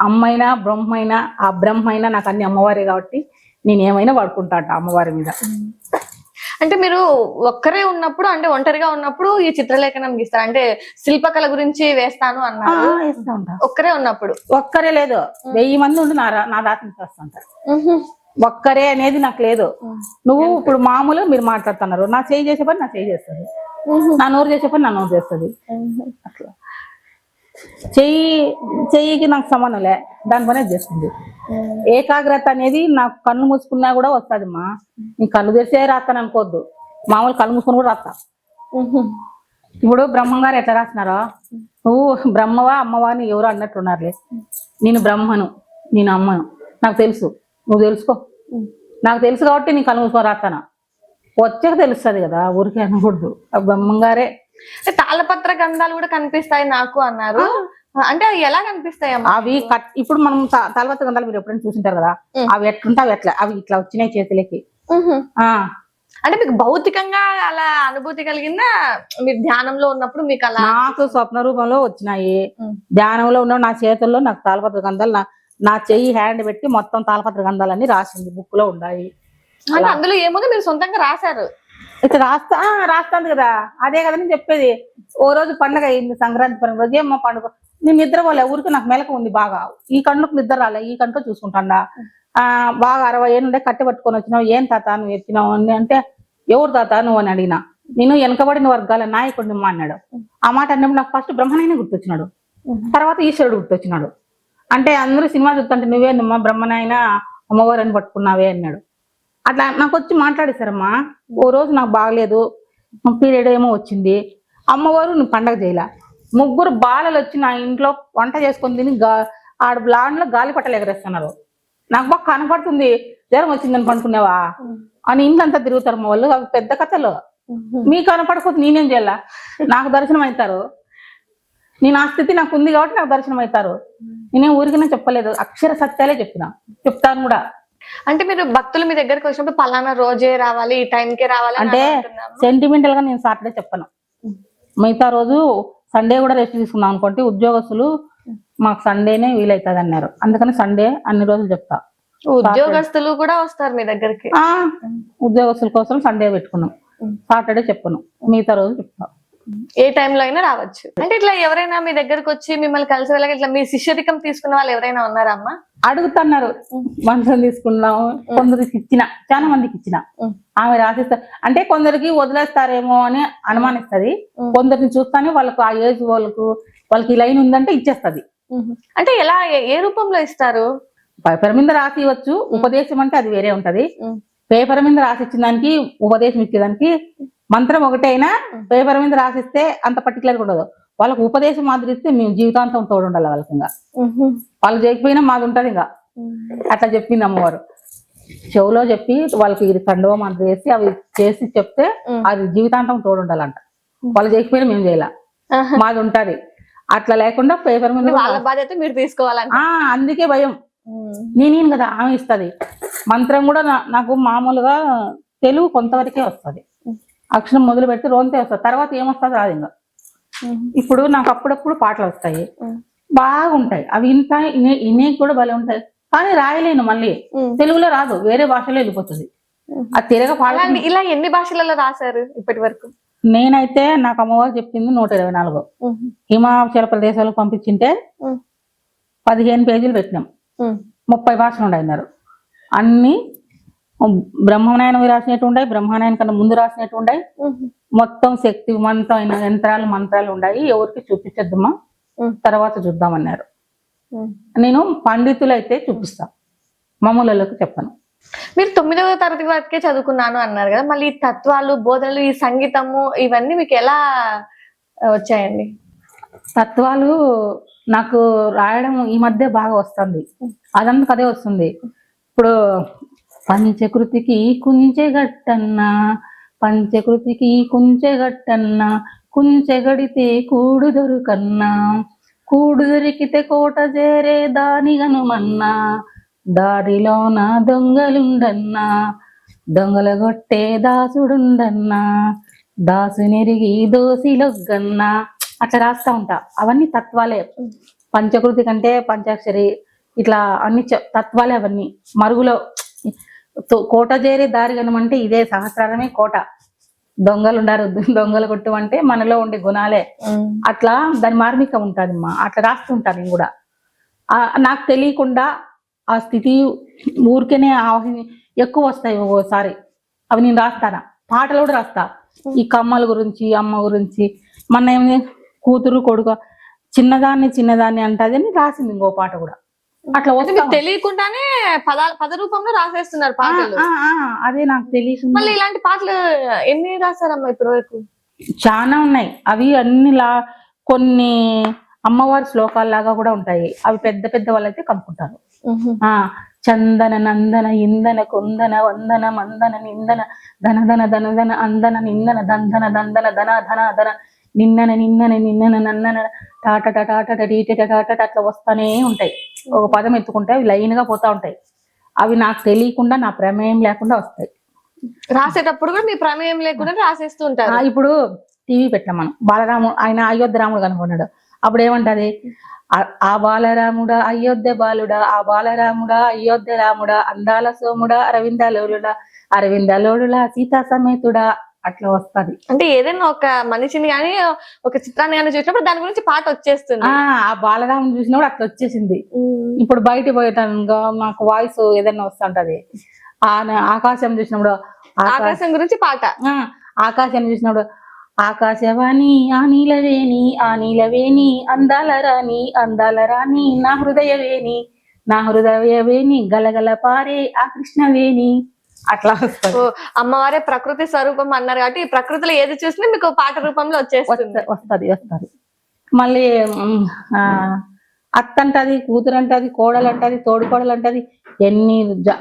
అమ్మైనా బ్రహ్మైనా, ఆ బ్రహ్మైనా నాకు అన్ని అమ్మవారి కాబట్టి నేను ఏమైనా వాడుకుంటా అమ్మవారి మీద. అంటే మీరు ఒక్కరే ఉన్నప్పుడు, అంటే ఒంటరిగా ఉన్నప్పుడు ఈ చిత్రలేఖనం గీస్తారు, అంటే శిల్పకళ గురించి వేస్తాను అన్నారు. వేస్తా ఉంటా. ఒక్కరే ఉన్నప్పుడు? ఒక్కరే లేదు, 1000 మంది ఉండి నా దాకా వస్తుంటారు. ఒక్కరే అనేది నాకు లేదు. నువ్వు ఇప్పుడు మామూలు మీరు మాట్లాడుతున్నారు, నా చేయి చేసే పని నా చేయి చేస్తుంది, నా నోరు చేసే పని నా నోరు చేస్తుంది. అట్లా చెయ్యికి నాకు సంబంధంలే, దాని పనే చేస్తుంది. ఏకాగ్రత అనేది నాకు కళ్ళు మూసుకున్నా కూడా వస్తుంది అమ్మా. నీ కళ్ళు తెరిచే రాస్తాను అనుకోవద్దు, మామూలు కళ్ళు మూసుకొని కూడా రాస్తా. ఇప్పుడు బ్రహ్మంగారు ఎట్లా రాసినారో, నువ్వు బ్రహ్మవా అమ్మవా అని ఎవరు అన్నట్టున్నారులే. నేను బ్రహ్మను, నేను అమ్మను, నాకు తెలుసు, నువ్వు తెలుసుకో. నాకు తెలుసు కాబట్టి నేను కళ్ళు మూసుకొని రాస్తాను. వచ్చాక తెలుస్తుంది కదా, ఊరికే అనకూడదు. బ్రహ్మంగారే. తాళపత్ర గంధాలు కూడా కనిపిస్తాయి నాకు అన్నారు, అంటే అవి ఎలా కనిపిస్తాయి? అవి ఇప్పుడు మనం తాళపత్ర గంధాలు మీరు ఎప్పుడైనా చూసింటారు కదా, అవి ఎట్లుంటే అవి ఎట్లా, అవి ఇట్లా వచ్చినాయి చేతులకి. అంటే మీకు భౌతికంగా అలా అనుభూతి కలిగిందా? మీరు ధ్యానంలో ఉన్నప్పుడు మీకు అలా? నాకు స్వప్న రూపంలో వచ్చినాయి. ధ్యానంలో ఉన్న నా చేతుల్లో నాకు తాళపత్ర గంధాలు, నా చెయ్యి హ్యాండ్ పెట్టి మొత్తం తాళపత్ర గంధాలన్నీ రాసింది, బుక్ లో ఉన్నాయి. అంటే అందులో ఏముంది మీరు సొంతంగా రాశారు? ఇట్లా రాస్తాను కదా, అదే కదా నేను చెప్పేది. ఓ రోజు పండుగ అయింది, సంక్రాంతి పండుగ రోజు. ఏమో పండుగ, నేను నిద్రపోలే, ఊరికి నాకు మెలకు ఉంది బాగా, ఈ కళ్ళకు నిద్ర రాలే, ఈ కళ్ళతో చూసుకుంటాడా. బాగా 60 ఏళ్ళు ఉండే కట్టె పట్టుకొని వచ్చినావు, ఏం తాత నువ్వు ఎత్తినావు అని అంటే, ఎవరు తాత నువ్వు అని అడిగినా. నేను వెనకబడిన వర్గాల నాయకుడిని మా అన్నాడు. ఆ మాట అన్నప్పుడు నాకు ఫస్ట్ బ్రహ్మనాయనే గుర్తొచ్చినాడు, తర్వాత ఈశ్వరుడు గుర్తొచ్చినాడు. అంటే అందరూ సినిమా చూస్తుంటే నువ్వేందమ్మా బ్రహ్మనాయన అమ్మవారిని పట్టుకున్నావే అన్నాడు. అట్లా నాకు వచ్చి మాట్లాడేశారమ్మా. ఓ రోజు నాకు బాగలేదు, పీరియడ్ ఏమో వచ్చింది, అమ్మవారు నువ్వు పండగ చేయలే. 3 బాలలు వచ్చి నా ఇంట్లో వంట చేసుకొని తిని ఆడ బ్లాండ్లో గాలి పట్టలు ఎగరేస్తున్నారు. నాకు బాగా కనపడుతుంది, జ్వరం వచ్చిందని పనుకునేవా అని ఇంట్లంతా తిరుగుతారు మా వాళ్ళు. అవి పెద్ద కథలు, మీకు కనపడకపోతే నేనేం చేయాల? నాకు దర్శనం అవుతారు, నేను ఆ స్థితి నాకు ఉంది కాబట్టి నాకు దర్శనం అవుతారు. నేనేం ఊరికనే చెప్పలేదు, అక్షర సత్యాలే చెప్తాను కూడా. అంటే మీరు భక్తులు మీ దగ్గరకు వచ్చినప్పుడు పలానా రోజే రావాలి, ఈ టైంకే రావాలి అంటే సెంటిమెంటల్ గా నేను సాటర్డే చెప్పను, మిగతా రోజు సండే కూడా రెస్ట్ తీసుకుందాం అనుకుంటే ఉద్యోగస్తులు మాకు సండేనే వీలవుతుంది అన్నారు, అందుకని సండే అన్ని రోజులు చెప్తా. ఉద్యోగస్తులు కూడా వస్తారు మీ దగ్గరికి? ఉద్యోగస్తుల కోసం సండే పెట్టుకున్నాం, సాటర్డే చెప్పను, మిగతా రోజు చెప్తా. ఏ టైంలో అయినా రావచ్చు. అంటే ఇట్లా ఎవరైనా మీ దగ్గరకు వచ్చి మిమ్మల్ని కలిసి వెళ్ళగా ఇట్లా మీ శిష్యరికం తీసుకున్న వాళ్ళు ఎవరైనా ఉన్నారా అమ్మా? అడుగుతున్నారు, మంత్రం తీసుకున్నాము, కొందరికి ఇచ్చిన, చాలా మందికి ఇచ్చిన. ఆమె రాసిస్తారు అంటే కొందరికి వదిలేస్తారేమో అని అనుమానిస్తుంది, కొందరిని చూస్తానే వాళ్ళకు ఆ ఏజ్ వాళ్ళకి ఈ లైన్ ఉందంటే ఇచ్చేస్తుంది. అంటే ఎలా, ఏ రూపంలో ఇస్తారు? పేపర్ మీద రాసి ఇవ్వచ్చు, ఉపదేశం అంటే అది వేరే ఉంటది. పేపర్ మీద రాసి ఇచ్చిన దానికి ఉపదేశం ఇచ్చేదానికి మంత్రం ఒకటే అయినా పేపర్ మీద రాసిస్తే అంత పర్టికులర్ గా ఉండదు. వాళ్ళకు ఉపదేశం మాదిరి ఇస్తే మేము జీవితాంతం తోడు ఉండాలి వాళ్ళకి. ఇంకా వాళ్ళు చేయకపోయినా మాది ఉంటది. ఇంకా అట్లా చెప్పింది అమ్మవారు. చెవులో చెప్పి వాళ్ళకి ఇది కండువ మాదిరి వేసి అవి చేసి చెప్తే అది జీవితాంతం తోడు ఉండాలంట. వాళ్ళు చేయకపోయినా మేము చేయాల, మాది ఉంటది. అట్లా లేకుండా పేపర్ మీద వాళ్ళ బాధ్యత మీరు తీసుకోవాలంట. అందుకే భయం. నేనేం కదా ఆమె ఇస్తుంది. మంత్రం కూడా నాకు మామూలుగా తెలుగు కొంతవరకే వస్తుంది, అక్షరం మొదలు పెడితే రోంతే వస్తుంది, తర్వాత ఏమొస్తుంది రాదు. ఇంకా ఇప్పుడు నాకు అప్పుడప్పుడు పాటలు వస్తాయి, బాగుంటాయి, అవి ఇంత ఇనే కూడా భలే ఉంటాయి, కానీ రాయలేను. మళ్ళీ తెలుగులో రాదు, వేరే భాషలో వెళ్ళిపోతుంది. అది తిరగ పాట. ఇలా ఎన్ని భాషలలో రాశారు ఇప్పటి వరకు? నేనైతే నాకు అమ్మవారు చెప్పింది 124. హిమాచల ప్రదేశాలకు పంపించింటే 15 పేజీలు పెట్టినాం, 30 భాషలు ఉన్నాయి. అన్ని బ్రహ్మనాయనవి రాసినట్టు ఉన్నాయి, బ్రహ్మనాయన కన్నా ముందు రాసినట్టు ఉన్నాయి. మొత్తం శక్తివంతమైన మంత్రాలు ఉన్నాయి. ఎవరికి చూపించద్దమ్మా, తర్వాత చూద్దామన్నారు. నేను పండితులైతే చూపిస్తా, మామూలులకు చెప్పను. మీరు 9వ తరగతి వరకే చదువుకున్నాను అన్నారు కదా, మళ్ళీ ఈ తత్వాలు, బోధనలు, ఈ సంగీతము ఇవన్నీ మీకు ఎలా వచ్చాయండి? తత్వాలు నాకు రాయడం ఈ మధ్య బాగా వస్తుంది, అదంతా అదే వస్తుంది. ఇప్పుడు పంచకృతికి కుంచెగట్టన్నా, పంచకృతికి కుంచెగట్టన్నా, కుంచెగడితే కూడు దొరుకన్నా, కూడు దొరికితే కోట చేరే దాని గనుమన్నా, దారిలోన దొంగలుండన్నా, దొంగల కొట్టే దాసుడుండన్నా, దాసునెరిగి దోసిలొగ్గన్నా. అట్లా రాస్తా ఉంటా. అవన్నీ తత్వాలే. పంచకృతి కంటే పంచాక్షరి ఇట్లా అన్ని తత్వాలే అవన్నీ. మరుగులో కోట చేరే దారి గనమంటే ఇదే సహస్రారమే కోట. దొంగలు ఉండారు, దొంగలు కొట్టమంటే మనలో ఉండే గుణాలే. అట్లా దాని మార్మికం ఉంటుంది అమ్మా. అట్లా రాస్తుంటా నేను కూడా. నాకు తెలియకుండా ఆ స్థితి ఊరికేనే ఎక్కువ వస్తాయి ఒక్కోసారి. అవి నేను రాస్తానా, పాటలు కూడా రాస్తా. ఈ కమ్మల గురించి, అమ్మ గురించి, మొన్న ఏమి కూతురు కొడుకు చిన్నదాన్ని అంటది అని రాసింది ఇంకో పాట కూడా. అట్లా వస్తే తెలియకుండానే పద రూపంలో రాసేస్తున్నారు పాటలు. అదే నాకు తెలియకుండా. మళ్ళీ ఇలాంటి పాటలు ఎన్ని రాశారమ్మా ఇప్పటి వరకు? చాలా ఉన్నాయి. అవి అన్ని కొన్ని అమ్మవారి శ్లోకాల్లాగా కూడా ఉంటాయి. అవి పెద్ద పెద్ద వాళ్ళైతే కనుక్కుంటారు. చందన నందన ఇందన కొందన వందన మందన నిందన ధన ధన ధన ధన అందన నిందన దంధన దందన ధన ధన ధన నిన్నన నిన్నన నిన్నన నన్నన టాటట టాటట టీటట టాటట అట్లా వస్తానే ఉంటాయి. ఒక పదం ఎత్తుకుంటే అవి లైన్ గా పోతా ఉంటాయి. అవి నాకు తెలియకుండా, నా ప్రమేయం లేకుండా వస్తాయి. రాసేటప్పుడు కూడా మీ ప్రమేయం లేకుండా రాసేస్తూ ఉంటారు. ఇప్పుడు టీవీ పెట్టాం మనం, బాలరాముడు ఆయన అయోధ్య రాముడు కనుక్కున్నాడు. అప్పుడు ఏమంటది, ఆ బాలరాముడా అయోధ్య బాలుడా, ఆ బాలరాముడా అయోధ్య రాముడా, అందాల సోముడా అరవిందాలోలుడా, అరవిందాలోలుడా సీతా సమేతుడా. అట్లా వస్తది. అంటే ఏదైనా ఒక మనిషిని కానీ, ఒక చిత్రాన్ని కానీ చూసినప్పుడు దాని గురించి పాట వచ్చేస్తుంది. ఆ బాలరాముడు చూసినప్పుడు అట్లా వచ్చేసింది. ఇప్పుడు బయట పోయేటానుగా నాకు వాయిస్ ఏదైనా వస్తుంటది. ఆకాశం చూసినప్పుడు ఆకాశం గురించి పాట. ఆకాశం చూసినప్పుడు ఆకాశవాణి ఆ నీలవేణి, ఆ నీలవేణి అందాల రాణి నా హృదయవేణి, నా హృదయవేణి గలగల పారే ఆ కృష్ణవేణి. అట్లా వస్తుంది. అమ్మవారే ప్రకృతి స్వరూపం అన్నారు కాబట్టి ఈ ప్రకృతిలో ఏది చూసినా మీకు పాట రూపంలో వస్తది. మళ్ళీ అత్త అంటది, కూతురు అంటది, కోడలు అంటది, తోడుకోడలు అంటది, ఎన్ని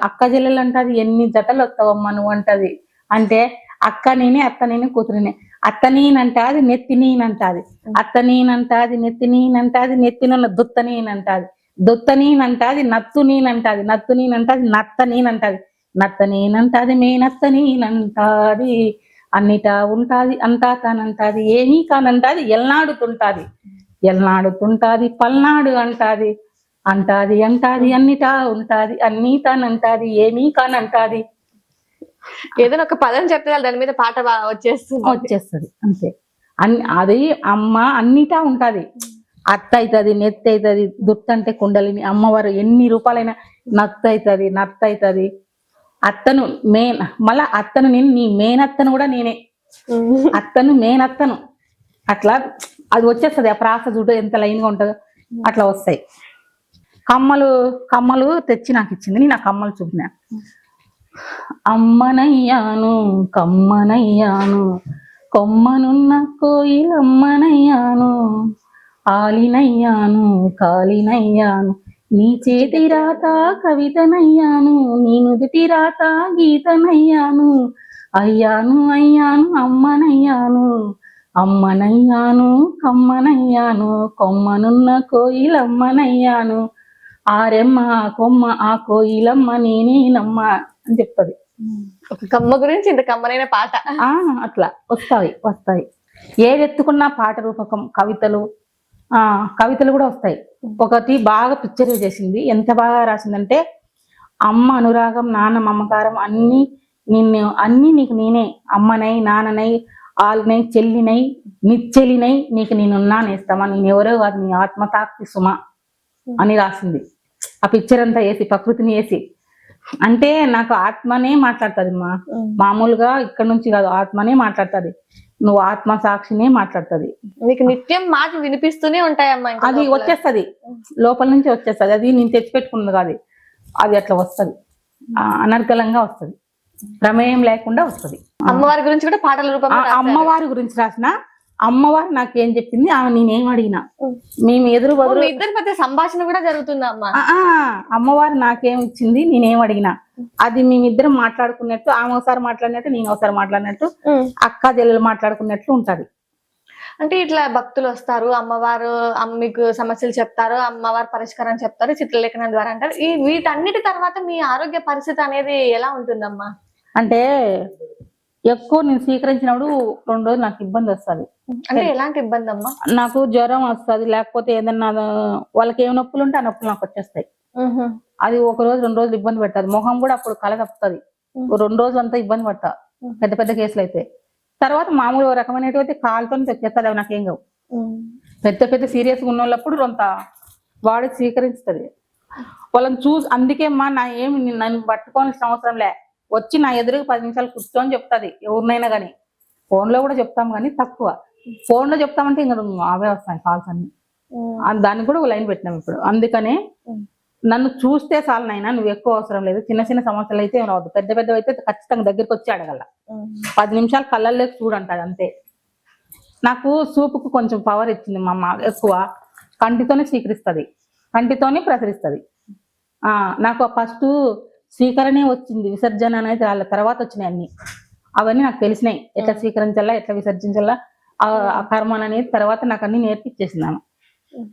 అక్క చెల్లెలు అంటది, ఎన్ని జతలు వస్తావమ్మా నువ్వు అంటది. అంటే అక్క నేనే, అత్త నేనే, కూతురునే. అత్త నేనంటాది, నెత్తి నేనంటాది, అత్త నేనంటాది, నెత్తి నేనంటాది, నెత్తినున్న దుత్త నేనంటాది, దుత్త నేనంటాది, నత్తు నేనంటాది, నత్తు నేనంటాది, నత్త నేనంటాది, నత్త నేనంటాది, మేనత్త నేనంటాది, అన్నిటా ఉంటాది, అంతా తానంటాది, ఏమీ కానంటాది, ఎల్నాడుతుంటాది, ఎల్నాడుతుంటాది, పల్నాడు అంటాది, అంటాది అంటాది, అన్నిటా ఉంటాది, అన్నీ తానంటాది, ఏమీ కానంటాది. ఏదైనా ఒక పదం చెప్తే దాని మీద పాట వచ్చేస్తుంది అంతే. అది అమ్మ అన్నిటా ఉంటది. అత్త అవుతుంది, నెత్తి అవుతుంది, దుత్త అంటే కుండలిని అమ్మవారు ఎన్ని రూపాయలైనా నత్త అవుతుంది, నత్త అవుతుంది. అత్తను మళ్ళా అత్తను నేను, నీ మేనత్తను కూడా నేనే, అత్తను మేనత్తను. అట్లా అది వచ్చేస్తుంది. ఆ ప్రాస చూడు ఎంత లైన్ గా ఉంటుందో అట్లా వస్తాయి. కమ్మలు తెచ్చి నాకు ఇచ్చింది, నేను ఆ కమ్మలు చూపినా. అమ్మనయ్యాను కమ్మనయ్యాను, కొమ్మనున్న కోయిలమ్మనయ్యాను, ఆలినయ్యాను కాలినయ్యాను, నీ చేతి రాత కవితనయ్యాను, నీ నుదుటి రాత గీతనయ్యాను, అయ్యాను అమ్మనయ్యాను, అమ్మనయ్యాను కమ్మనయ్యాను, కొమ్మనున్న కోయిలమ్మనయ్యాను, ఆరెమ్మ కొమ్మ ఆ కోయిలమ్మ నేనేనమ్మ అని చెప్తుంది. ఒక కమ్మ గురించి ఇంత కమ్మనైన పాట. అట్లా వస్తాయి. ఏది ఎత్తుకున్నా పాట రూపకం. కవితలు కూడా వస్తాయి. ఒకటి బాగా పిక్చర్ చేసింది, ఎంత బాగా రాసిందంటే, అమ్మ అనురాగం, నాన్న మమకారం, అన్ని నీకు నేనే, అమ్మనై నాన్ననై ఆలునై చెల్లినై నిచ్చెలినై నీకు నేనున్నా నేస్తామా, నేనెవరో కాదు నీ ఆత్మతాక్తి సుమ అని రాసింది. ఆ పిక్చర్ అంతా వేసి, ప్రకృతిని వేసి. అంటే నాకు ఆత్మనే మాట్లాడుతుంది మామూలుగా ఇక్కడ నుంచి కాదు, ఆత్మనే మాట్లాడుతుంది. నువ్వు ఆత్మ సాక్షినే మాట్లాడుతుంది. నీకు నిత్యం మాటలు వినిపిస్తూనే ఉంటాయమ్మా. అది వచ్చేస్తుంది, లోపల నుంచి వచ్చేస్తుంది. అది నేను తెచ్చిపెట్టుకున్నది కాదు, అది అట్లా వస్తుంది. అనర్గళంగా వస్తుంది, ప్రమేయం లేకుండా వస్తుంది. అమ్మవారి గురించి కూడా పాటల రూపంలో రాశారు. అమ్మవారి గురించి రాసిన అమ్మవారు నాకేం చెప్పింది, ఆమె నేనేం అడిగినా మేము ఎదురు మీ బదులు ఇద్దరి మధ్య సంభాషణ కూడా జరుగుతుందా అమ్మ? అమ్మవారు నాకేం ఇచ్చింది నేనేం అడిగినా అది మేమిద్దరం మాట్లాడుకున్నట్టు, ఆమె ఒకసారి మాట్లాడినట్టు నేను ఒకసారి మాట్లాడినట్టు, అక్క చెల్లెలు మాట్లాడుకున్నట్లు ఉంటది. అంటే ఇట్లా భక్తులు వస్తారు, అమ్మవారు మీకు సమస్యలు చెప్తారు, అమ్మవారు పరిష్కారం చెప్తారు చిత్రలేఖనం ద్వారా అంటారు. ఈ వీటన్నిటి తర్వాత మీ ఆరోగ్య పరిస్థితి అనేది ఎలా ఉంటుందమ్మా? అంటే ఎక్కువ నేను స్వీకరించినప్పుడు 2 రోజులు నాకు ఇబ్బంది వస్తుంది. అంటే ఎలాంటి ఇబ్బంది అమ్మా? నాకు జ్వరం వస్తుంది, లేకపోతే ఏదన్నా వాళ్ళకి ఏం నొప్పులు ఉంటే ఆ నొప్పులు నాకు వచ్చేస్తాయి. అది 1 రోజు 2 రోజులు ఇబ్బంది పెడతాది. మొహం కూడా అప్పుడు కళ తప్పుతుంది. 2 రోజులు అంతా ఇబ్బంది పడతా పెద్ద పెద్ద కేసులు అయితే. తర్వాత మామూలు రకమైనటువంటి కాలుతో తెచ్చేస్తుంది, అవి నాకేం కావు. పెద్ద పెద్ద సీరియస్గా ఉన్న వాళ్ళప్పుడు కొంత బాడీ స్వీకరిస్తుంది. వాళ్ళని చూసి అందుకే మా నన్ను పట్టుకోవాల్సిన అవసరం లే, వచ్చి నా ఎదురుగా 10 నిమిషాలు కూర్చొని చెప్తుంది. ఎవరినైనా కానీ ఫోన్లో కూడా చెప్తాం, కానీ తక్కువ. ఫోన్లో చెప్తామంటే ఇంకా అవే వస్తాయి కాల్స్ అన్ని. దానికి కూడా లైన్ పెట్టినాం ఇప్పుడు. అందుకనే నన్ను చూస్తే చాలనైనా, నువ్వు ఎక్కువ అవసరం లేదు. చిన్న చిన్న సమస్యలు అయితే ఏం రావద్దు, పెద్ద పెద్దవి అయితే ఖచ్చితంగా దగ్గరికి వచ్చి అడగల. 10 నిమిషాలు కళ్ళల్లోకి చూడంటాడు అంతే. నాకు సూపుకు కొంచెం పవర్ ఇచ్చింది మా అమ్మ. ఎక్కువ కంటితోనే స్వీకరిస్తుంది, కంటితోనే ప్రసరిస్తుంది. నాకు ఫస్ట్ స్వీకరణే వచ్చింది, విసర్జన అనేది వాళ్ళ తర్వాత వచ్చినాయి అన్ని. అవన్నీ నాకు తెలిసినాయి, ఎట్లా స్వీకరించాలా ఎట్లా విసర్జించాలా ఆ కర్మను అనేది తర్వాత నాకు అన్ని నేర్పించేసినాను.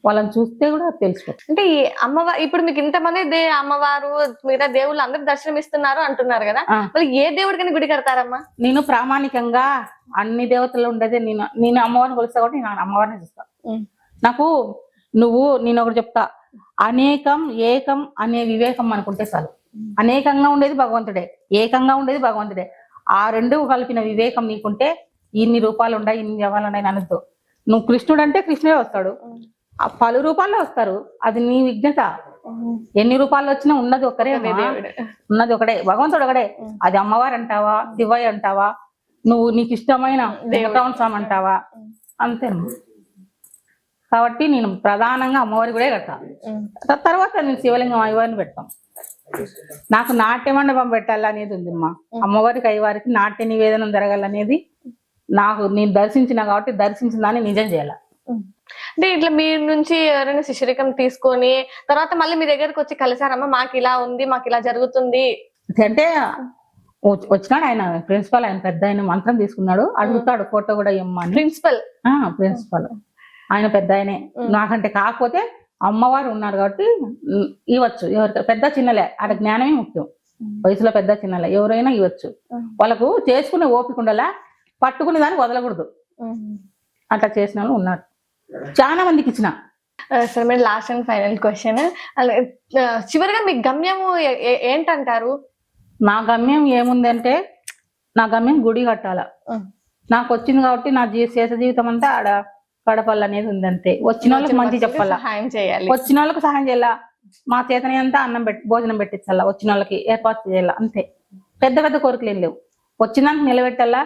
వాళ్ళని చూస్తే కూడా తెలిసిపోతుంది. అంటే ఈ అమ్మవారు ఇప్పుడు మీకు ఇంతమంది అమ్మవారు మిగతా దేవుళ్ళు అందరు దర్శనం ఇస్తున్నారు అంటున్నారు కదా, వాళ్ళు ఏ దేవుడికైనా గుడి కడతారమ్మా? నేను ప్రామాణికంగా అన్ని దేవతలు ఉండేది నేను అమ్మవారిని కొలుస్తా కాబట్టి నేను అమ్మవారిని చూస్తా. నాకు నేను ఒకటి చెప్తా, అనేకం ఏకం అనే వివేకం అనుకుంటే చాలు. అనేకంగా ఉండేది భగవంతుడే, ఏకంగా ఉండేది భగవంతుడే. ఆ 2 కలిపిన వివేకం నీకుంటే ఇన్ని రూపాలు ఉన్నాయి, ఇన్ని జవాలు ఉన్నాయి అనొద్దు. నువ్వు కృష్ణుడు అంటే కృష్ణుడే వస్తాడు, ఆ పలు రూపాల్లో వస్తారు, అది నీ విజ్ఞత. ఎన్ని రూపాల్లో వచ్చినా ఉన్నది ఒకరే, ఉన్నది ఒకడే, భగవంతుడు ఒకడే. అది అమ్మవారు అంటావా, శివయ్య అంటావా, నువ్వు నీకు ఇష్టమైన దేవతాంశం అంటావా, అంతే. కాబట్టి నేను ప్రధానంగా అమ్మవారి కూడా కడతా. తర్వాత నేను శివలింగం అయ్యవారిని పెడతాం. నాకు నాట్య మండపం పెట్టాలనేది ఉంది అమ్మా. అమ్మవారికి అయ్యవారికి నాట్య నివేదనం జరగాలనేది నేను దర్శించిన కాబట్టి దర్శించిన దాన్ని నిజం చేయాల. అంటే ఇట్లా మీ నుంచి ఎవరైనా శిష్యరికం తీసుకొని తర్వాత మళ్ళీ మీ దగ్గరకు వచ్చి కలిసారమ్మా, మాకు ఇలా ఉంది, మాకు ఇలా జరుగుతుంది అంటే? వచ్చినాడు ఆయన ప్రిన్సిపల్, ఆయన పెద్ద ఆయన మంత్రం తీసుకున్నాడు, అడుగుతాడు ఫోటో కూడా ఇమ్మని. ప్రిన్సిపల్ ఆయన పెద్ద ఆయనే నాకంటే. కాకపోతే అమ్మవారు ఉన్నారు కాబట్టి ఇవ్వచ్చు, ఎవరికి పెద్ద చిన్నలే, ఆడ జ్ఞానమే ముఖ్యం. వయసులో పెద్ద చిన్నలే ఎవరైనా ఇవ్వచ్చు. వాళ్ళకు చేసుకునే ఓపిక ఉండాలా, పట్టుకునే దాన్ని వదలకూడదు. అట్లా చేసిన వాళ్ళు ఉన్నారు, చాలా మందికి ఇచ్చిన. సరే madam, last and final question, చివరిగా మీ గమ్యం ఏంటంటారు? నా గమ్యం ఏముందంటే, నా గమ్యం గుడి కట్టాల. నాకు వచ్చింది కాబట్టి నా శేష జీవితం అంతా ఆడ కడపల్ అనేది ఉంది అంతే. వచ్చిన వాళ్ళకి మంచి చెప్పాలా, వచ్చిన వాళ్ళకి సహాయం చేయాలా, మా చేతనే అంతా భోజనం పెట్టించాలా, వచ్చిన వాళ్ళకి ఏర్పాటు చేయాలా, అంతే. పెద్ద పెద్ద కోరికలు ఏం లేవు, వచ్చినాక నిలబెట్టాలా.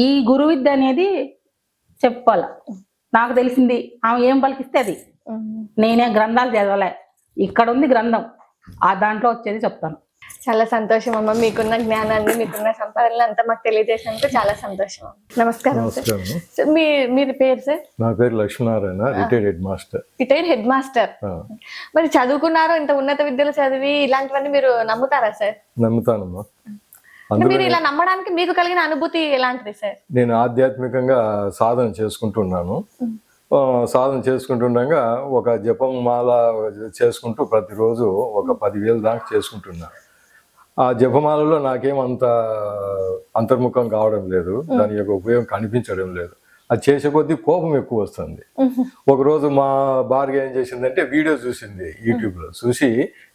ఈ గురు విద్య అనేది చెప్పాలా. నాకు తెలిసింది ఆమె ఏం పలికిస్తే అది. నేనే గ్రంథాలు చదవలే, ఇక్కడ ఉంది గ్రంథం, ఆ దాంట్లో వచ్చేది చెప్తాను. చాలా సంతోషం అమ్మ, మీకున్న జ్ఞానాన్ని మీకున్న సంపాదనలు అంతా మాకు తెలియజేసినందుకు చాలా సంతోషం. నమస్కారం సార్. మీరు పేరు సార్? నా పేరు Lakshminarayana, retired head master. Retired head master. మరి చదువుకున్నారు, ఇంత ఉన్నత విద్యలు చదివి ఇలాంటివన్నీ మీరు నమ్ముతారా సార్? నమ్ముతానమ్మా. మీరు ఇలా నమ్మడానికి మీకు కలిగిన అనుభూతి ఎలాంటిది సార్? నేను ఆధ్యాత్మికంగా సాధన చేసుకుంటున్నాను. సాధన చేసుకుంటుండగా ఒక జపం మాల చేసుకుంటూ ప్రతిరోజు ఒక 10,000 దాకా చేసుకుంటున్నాను. ఆ జపమాలలో నాకేమంత అంతర్ముఖం కావడం లేదు, దాని యొక్క ఉపయోగం కనిపించడం లేదు. అది చేసే కొద్దీ కోపం ఎక్కువ వస్తుంది. ఒకరోజు మా భార్య ఏం చేసిందంటే వీడియో చూసింది యూట్యూబ్లో, చూసి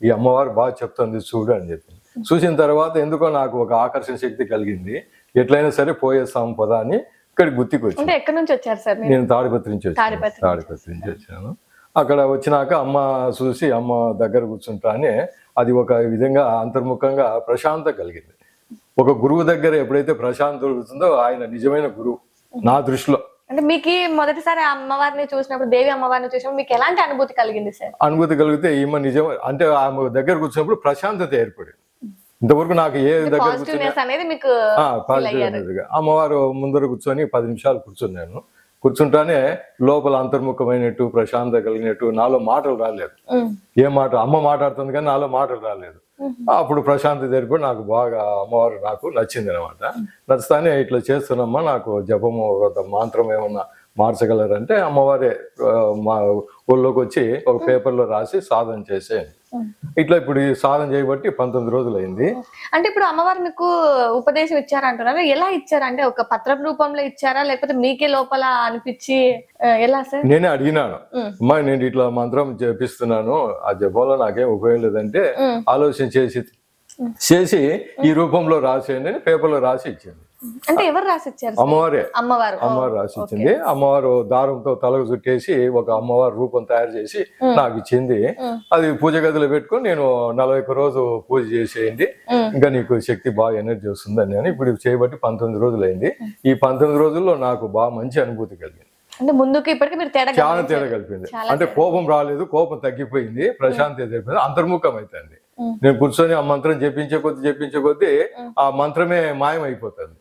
ఈ అమ్మవారు బాగా చెప్తుంది చూడు అని చెప్పింది. చూసిన తర్వాత ఎందుకో నాకు ఒక ఆకర్షణ శక్తి కలిగింది. ఎట్లయినా సరే పోయేస్తాం పదా అని ఇక్కడికి గుర్తికి వచ్చాను. ఎక్కడి నుంచి వచ్చారు సార్? నేను తాడిపత్రి నుంచి వచ్చాను. అక్కడ వచ్చినాక అమ్మ చూసి అమ్మ దగ్గర కూర్చుంటానే అది ఒక విధంగా అంతర్ముఖంగా ప్రశాంతత కలిగింది. ఒక గురువు దగ్గర ఎప్పుడైతే ప్రశాంతత దొరుకుతుందో ఆయన నిజమైన గురువు నా దృష్టిలో. అంటే మీకు మొదటిసారి అమ్మవారిని చూసినప్పుడు, దేవి అమ్మవారిని చూసినప్పుడు మీకు ఎలాంటి అనుభూతి కలిగింది సార్? అనుభూతి కలిగితే ఈమె నిజం అంటే ఆమె దగ్గర కూర్చున్నప్పుడు ప్రశాంతత ఏర్పడింది. ఇంతవరకు నాకు ఏ దగ్గర కూర్చున్నా పాజిటివ్నెస్ అనేది మీకు పాజిటివ్. అమ్మవారు ముందర కూర్చొని 10 నిమిషాలు కూర్చున్నాను. కూర్చుంటానే లోపల అంతర్ముఖమైనట్టు ప్రశాంతత కలిగినట్టు నాలో మాటలు రాలేదు. ఏ మాట అమ్మ మాట్లాడుతుంది కానీ నాలో మాటలు రాలేదు. అప్పుడు ప్రశాంతత జరిపి నాకు బాగా అమ్మవారు నాకు నచ్చింది అనమాట. నచ్చుతానే ఇట్లా చేస్తున్నామ్మా, నాకు జపము మంత్రం ఏమన్నా మార్చగలరంటే అమ్మవారే మా ఊళ్ళోకి వచ్చి ఒక పేపర్లో రాసి సాధన చేసేయండి. ఇట్లా ఇప్పుడు ఈ సాధన చేయబట్టి 19 రోజులు అయింది. అంటే ఇప్పుడు అమ్మవారు మీకు ఉపదేశం ఇచ్చారంటున్నారు, ఎలా ఇచ్చారంటే ఒక పత్ర రూపంలో ఇచ్చారా లేకపోతే మీకే లోపల అనిపించి ఎలా సార్? నేనే అడిగినాను, అమ్మా నేను ఇట్లా మంత్రం జపిస్తున్నాను, ఆ జపంలో నాకేం ఉపయోగం లేదంటే ఆలోచన చేసి ఈ రూపంలో రాసేయండి అని పేపర్లో రాసి ఇచ్చింది. అంటే ఎవరు రాసి ఇచ్చారు? అమ్మవారు రాసి ఇచ్చింది. అమ్మవారు దారంతో తలకు చుట్టేసి ఒక అమ్మవారి రూపం తయారు చేసి నాకు ఇచ్చింది. అది పూజ గదిలో పెట్టుకుని నేను 41 రోజు పూజ చేసేయండి, ఇంకా నీకు శక్తి బాగా ఎనర్జీ వస్తుందని అని ఇప్పుడు చేయబట్టి 19 రోజులు అయింది. ఈ 19 రోజుల్లో నాకు బాగా మంచి అనుభూతి కలిగింది. అంటే ముందుకి ఇప్పటికి మీరు చాలా తేడా కలిపింది. అంటే కోపం రాలేదు, కోపం తగ్గిపోయింది, ప్రశాంతత జరిపింది, అంతర్ముఖం అవుతుంది. నేను కూర్చొని ఆ మంత్రం జపించే కొద్దీ ఆ మంత్రమే మాయమైపోతుంది,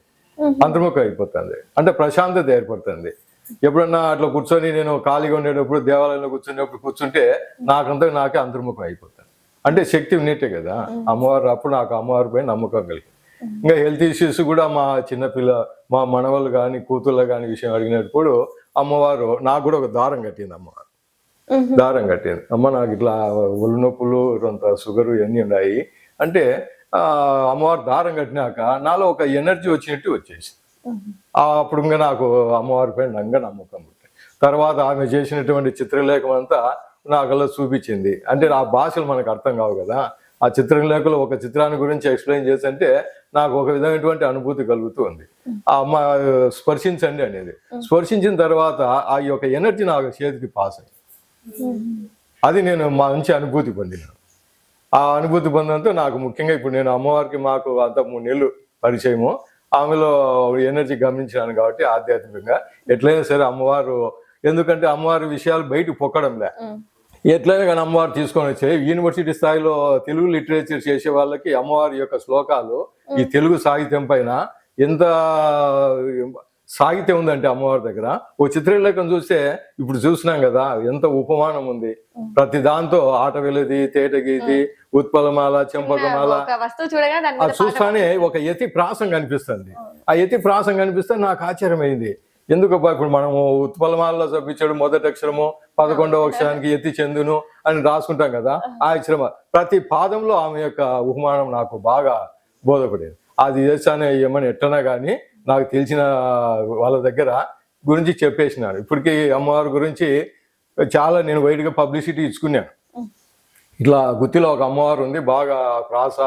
అంతర్ముఖం అయిపోతుంది. అంటే ప్రశాంతత ఏర్పడుతుంది. ఎప్పుడన్నా అట్లా కూర్చొని నేను ఖాళీగా ఉండేటప్పుడు దేవాలయంలో కూర్చుంటే నాకే అంతర్ముఖం అయిపోతుంది. అంటే శక్తి ఉన్నట్టే కదా అమ్మవారు. అప్పుడు నాకు అమ్మవారి పైన నమ్మకం కలిగింది. ఇంకా హెల్త్ ఇష్యూస్ కూడా మా చిన్నపిల్ల మా మనవాళ్ళు కానీ కూతుళ్ళ కానీ విషయం అడిగినప్పుడు అమ్మవారు నాకు కూడా ఒక దారం కట్టింది. అమ్మవారు దారం కట్టింది, అమ్మ నాకు ఇట్లా ఒళ్ళు నొప్పులు కొంత షుగర్ ఇవన్నీ ఉన్నాయి అంటే అమ్మవారు దారం కట్టినాక నాలో ఒక ఎనర్జీ వచ్చినట్టు వచ్చేసి అప్పుడు ఇంకా నాకు అమ్మవారి పైన నమ్మకం ఉంటుంది. తర్వాత ఆమె చేసినటువంటి చిత్రలేఖం అంతా నాకల్లా చూపించింది. అంటే ఆ భాషలు మనకు అర్థం కావు కదా, ఆ చిత్రలేఖలో ఒక చిత్రాన్ని గురించి ఎక్స్ప్లెయిన్ చేస్తుంటే నాకు ఒక విధమైనటువంటి అనుభూతి కలుగుతూ ఉంది. ఆ అమ్మ స్పర్శించండి అనేది, స్పర్శించిన తర్వాత ఆ యొక్క ఎనర్జీ నాకు చేతికి పాస్ అయింది. అది నేను మంచి అనుభూతి పొందినాను. ఆ అనుభూతి పొందంతో నాకు ముఖ్యంగా ఇప్పుడు నేను అమ్మవారికి మాకు అంత 3 నెలలు పరిచయము, ఆమెలో ఎనర్జీ గమనించాను కాబట్టి ఆధ్యాత్మికంగా ఎట్లయినా సరే అమ్మవారు, ఎందుకంటే అమ్మవారి విషయాలు బయటకు పొక్కడంలే, ఎట్లయినా కానీ అమ్మవారు తీసుకొని వచ్చాయి. యూనివర్సిటీ స్థాయిలో తెలుగు లిటరేచర్ చేసే వాళ్ళకి అమ్మవారి యొక్క శ్లోకాలు ఈ తెలుగు సాహిత్యం పైన ఎంత సాహిత్యం ఉందంటే అమ్మవారి దగ్గర ఓ చిత్రలేఖం చూస్తే ఇప్పుడు చూసినాం కదా ఎంత ఉపమానం ఉంది. ప్రతి దాంతో ఆట వెలది, తేటగీతి, ఉత్పలమాల, చెంపకమాల చూస్తానే ఒక యతి ప్రాసం కనిపిస్తుంది. ఆ యతి ప్రాసం కనిపిస్తే నాకు ఆశ్చర్యమైంది. ఎందుకబ్బా ఇప్పుడు మనము ఉత్పలమాలలో చూపించాడు మొదటి అక్షరము 11వ అక్షరానికి ఎత్తి చెందును అని రాసుకుంటాం కదా, ఆ అక్షరం ప్రతి పాదంలో ఆమె యొక్క ఉపమానం నాకు బాగా బోధపడేది. అది చేస్తానే ఏమని ఎట్లనా కానీ నాకు తెలిసిన వాళ్ళ దగ్గర గురించి చెప్పేసినాను. ఇప్పటికీ అమ్మవారి గురించి చాలా నేను వైడ్గా పబ్లిసిటీ ఇచ్చుకున్నాను. ఇట్లా గుత్తిలో ఒక అమ్మవారు ఉంది, బాగా ప్రాస,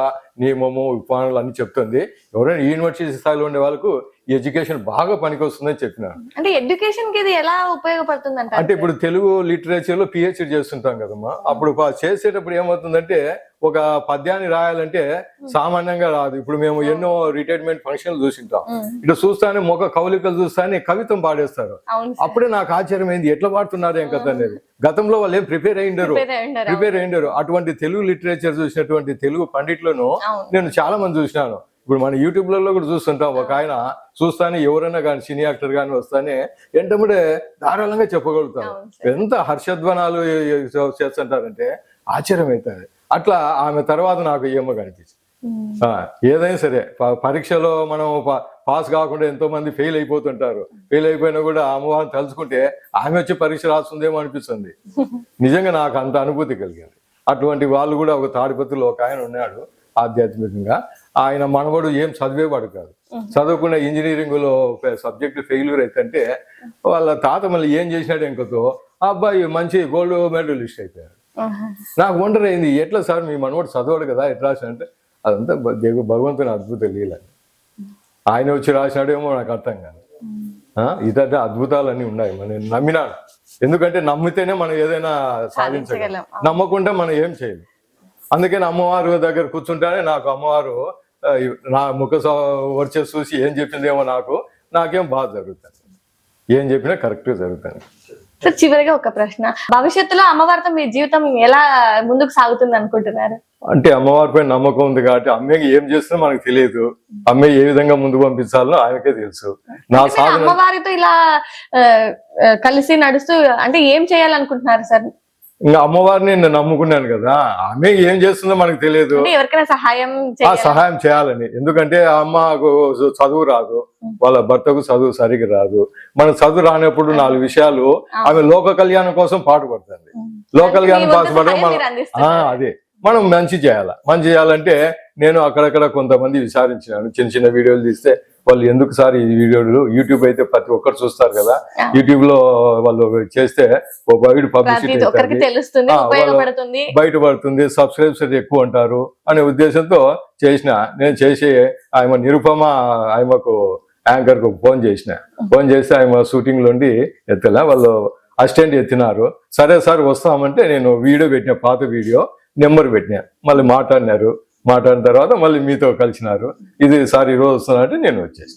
నియమము, ఉపమానాలు అన్ని చెప్తుంది. ఎవరైనా యూనివర్సిటీ స్థాయిలో ఉండే వాళ్ళకు ఈ ఎడ్యుకేషన్ బాగా పనికొస్తుందని చెప్పినాను. అంటే ఎడ్యుకేషన్ కి ఇది ఎలా ఉపయోగపడుతుంది అంటే ఇప్పుడు తెలుగు లిటరేచర్ లో పిహెచ్డి చేస్తుంటాం కదమ్మా, అప్పుడు చేసేటప్పుడు ఏమవుతుందంటే ఒక పద్యాన్ని రాయాలంటే సామాన్యంగా రాదు. ఇప్పుడు మేము ఎన్నో రిటైర్మెంట్ ఫంక్షన్లు చూసింటాం, ఇట్లా చూస్తానే మొక్క కవలికలు చూస్తానే కవిత్వం పాడేస్తారు. అప్పుడే నాకు ఆశ్చర్యమైంది, ఎట్లా పాడుతున్నారు ఏం కథ అనేది. గతంలో వాళ్ళు ఏం ప్రిపేర్ అయ్యిండరు. అటువంటి తెలుగు లిటరేచర్ చూసినటువంటి తెలుగు పండిట్లను నేను చాలా మంది చూసినాను. ఇప్పుడు మన యూట్యూబ్లలో కూడా చూస్తుంటాం, ఒక ఆయన చూస్తానే ఎవరైనా కానీ సినీ యాక్టర్ కానీ వస్తానే ఎంటముడే ధారాళంగా చెప్పగలుగుతారు. ఎంత హర్షధ్వనాలు చేస్తుంటారంటే ఆశ్చర్యం అవుతుంది. అట్లా ఆమె తర్వాత నాకు ఏమో కనిపించింది. ఏదైనా సరే పరీక్షలో మనం పాస్ కాకుండా ఎంతో మంది ఫెయిల్ అయిపోతుంటారు. ఫెయిల్ అయిపోయినా కూడా అమ్మవారిని తలుచుకుంటే ఆమె వచ్చి పరీక్ష రాస్తుందేమో అనిపిస్తుంది. నిజంగా నాకు అంత అనుభూతి కలిగింది. అటువంటి వాళ్ళు కూడా ఒక తాడిపత్రిలో ఒక ఆయన ఉన్నాడు ఆధ్యాత్మికంగా. ఆయన మనవడు ఏం చదివేవాడు కాదు, చదవకుండా ఇంజనీరింగ్ లో సబ్జెక్ట్ ఫెయిల్యూర్ అయితే వాళ్ళ తాత మళ్ళీ ఏం చేసినాడు ఇంకతో ఆ అబ్బాయి మంచి గోల్డ్ మెడలిస్ట్ అయిపోయాడు. నాకు వండర్ అయింది, ఎట్లా సార్ మీ మనవడు చదవడు కదా ఎట్లా రాసిన అంటే అదంతా భగవంతుని అద్భుత లీల. ఆయన వచ్చి రాసినాడేమో నాకు అర్థం కాదు. ఇదంటే అద్భుతాలన్నీ ఉన్నాయి. నేను నమ్మినాను, ఎందుకంటే నమ్మితేనే మనం ఏదైనా సాధించగలం, నమ్మకుండా మనం ఏం చేయలేం. అందుకని అమ్మవారు దగ్గర కూర్చుంటేనే నాకు అమ్మవారు నా ముఖ వచ్చే చూసి ఏం చెప్పిందేమో నాకేం బాగా జరుగుతుంది, ఏం చెప్పినా కరెక్ట్గా జరుగుతుంది. సార్ చివరిగా ఒక ప్రశ్న, భవిష్యత్తులో అమ్మవారితో మీ జీవితం ఎలా ముందుకు సాగుతుంది అనుకుంటున్నారు? అంటే అమ్మవారి పైన నమ్మకం ఉంది కాబట్టి అమ్మాయికి ఏం చేస్తున్నా మనకు తెలియదు. అమ్మాయి ఏ విధంగా ముందుకు పంపించాలో ఆమెకే తెలుసు. నా అంటే మీరు సాధన అమ్మవారితో ఇలా కలిసి నడుస్తూ అంటే ఏం చేయాలనుకుంటున్నారు సార్? ఇంకా అమ్మవారిని నేను నమ్ముకున్నాను కదా, ఆమె ఏం చేస్తుందో మనకు తెలియదు. అంటే ఎవరికైనా సహాయం ఆ చేయాలి. సహాయం చేయాలని. ఎందుకంటే ఆ అమ్మకు చదువు రాదు, వాళ్ళ భర్తకు చదువు సరిగ్గా రాదు. మన చదువు రానప్పుడు 4 విషయాలు ఆమె లోక కళ్యాణం కోసం పాటుపడుతుంది. లోక కళ్యాణం పాటుపడడం మనం అదే మనం మంచి చేయాలి. మంచి చేయాలంటే నేను అక్కడక్కడ కొంతమంది విచారించినాను. చిన్న చిన్న వీడియోలు తీస్తే వాళ్ళు ఎందుకు సార్ ఈ వీడియోలు, యూట్యూబ్ అయితే ప్రతి ఒక్కరు చూస్తారు కదా, యూట్యూబ్ లో వాళ్ళు చేస్తే వైడ్ పబ్లిసిటీ బయటపడుతుంది, సబ్స్క్రైబర్స్ ఎక్కువ ఉంటారు అనే ఉద్దేశంతో నేను చేసి ఆమె నిరుపమ ఆమెకు యాంకర్ కు ఫోన్ చేస్తే ఆమె షూటింగ్ లోండి ఎత్తలే, వాళ్ళు అసిస్టెంట్ ఎత్తినారు. సరే సార్ వస్తామంటే నేను వీడియో పెట్టిన, పాత వీడియో నెంబర్ పెట్టినా. మళ్ళీ మాట్లాడిన తర్వాత మళ్ళీ మీతో కలిసినారు. ఇది సార్ ఈరోజు వస్తున్నా అంటే నేను వచ్చేసి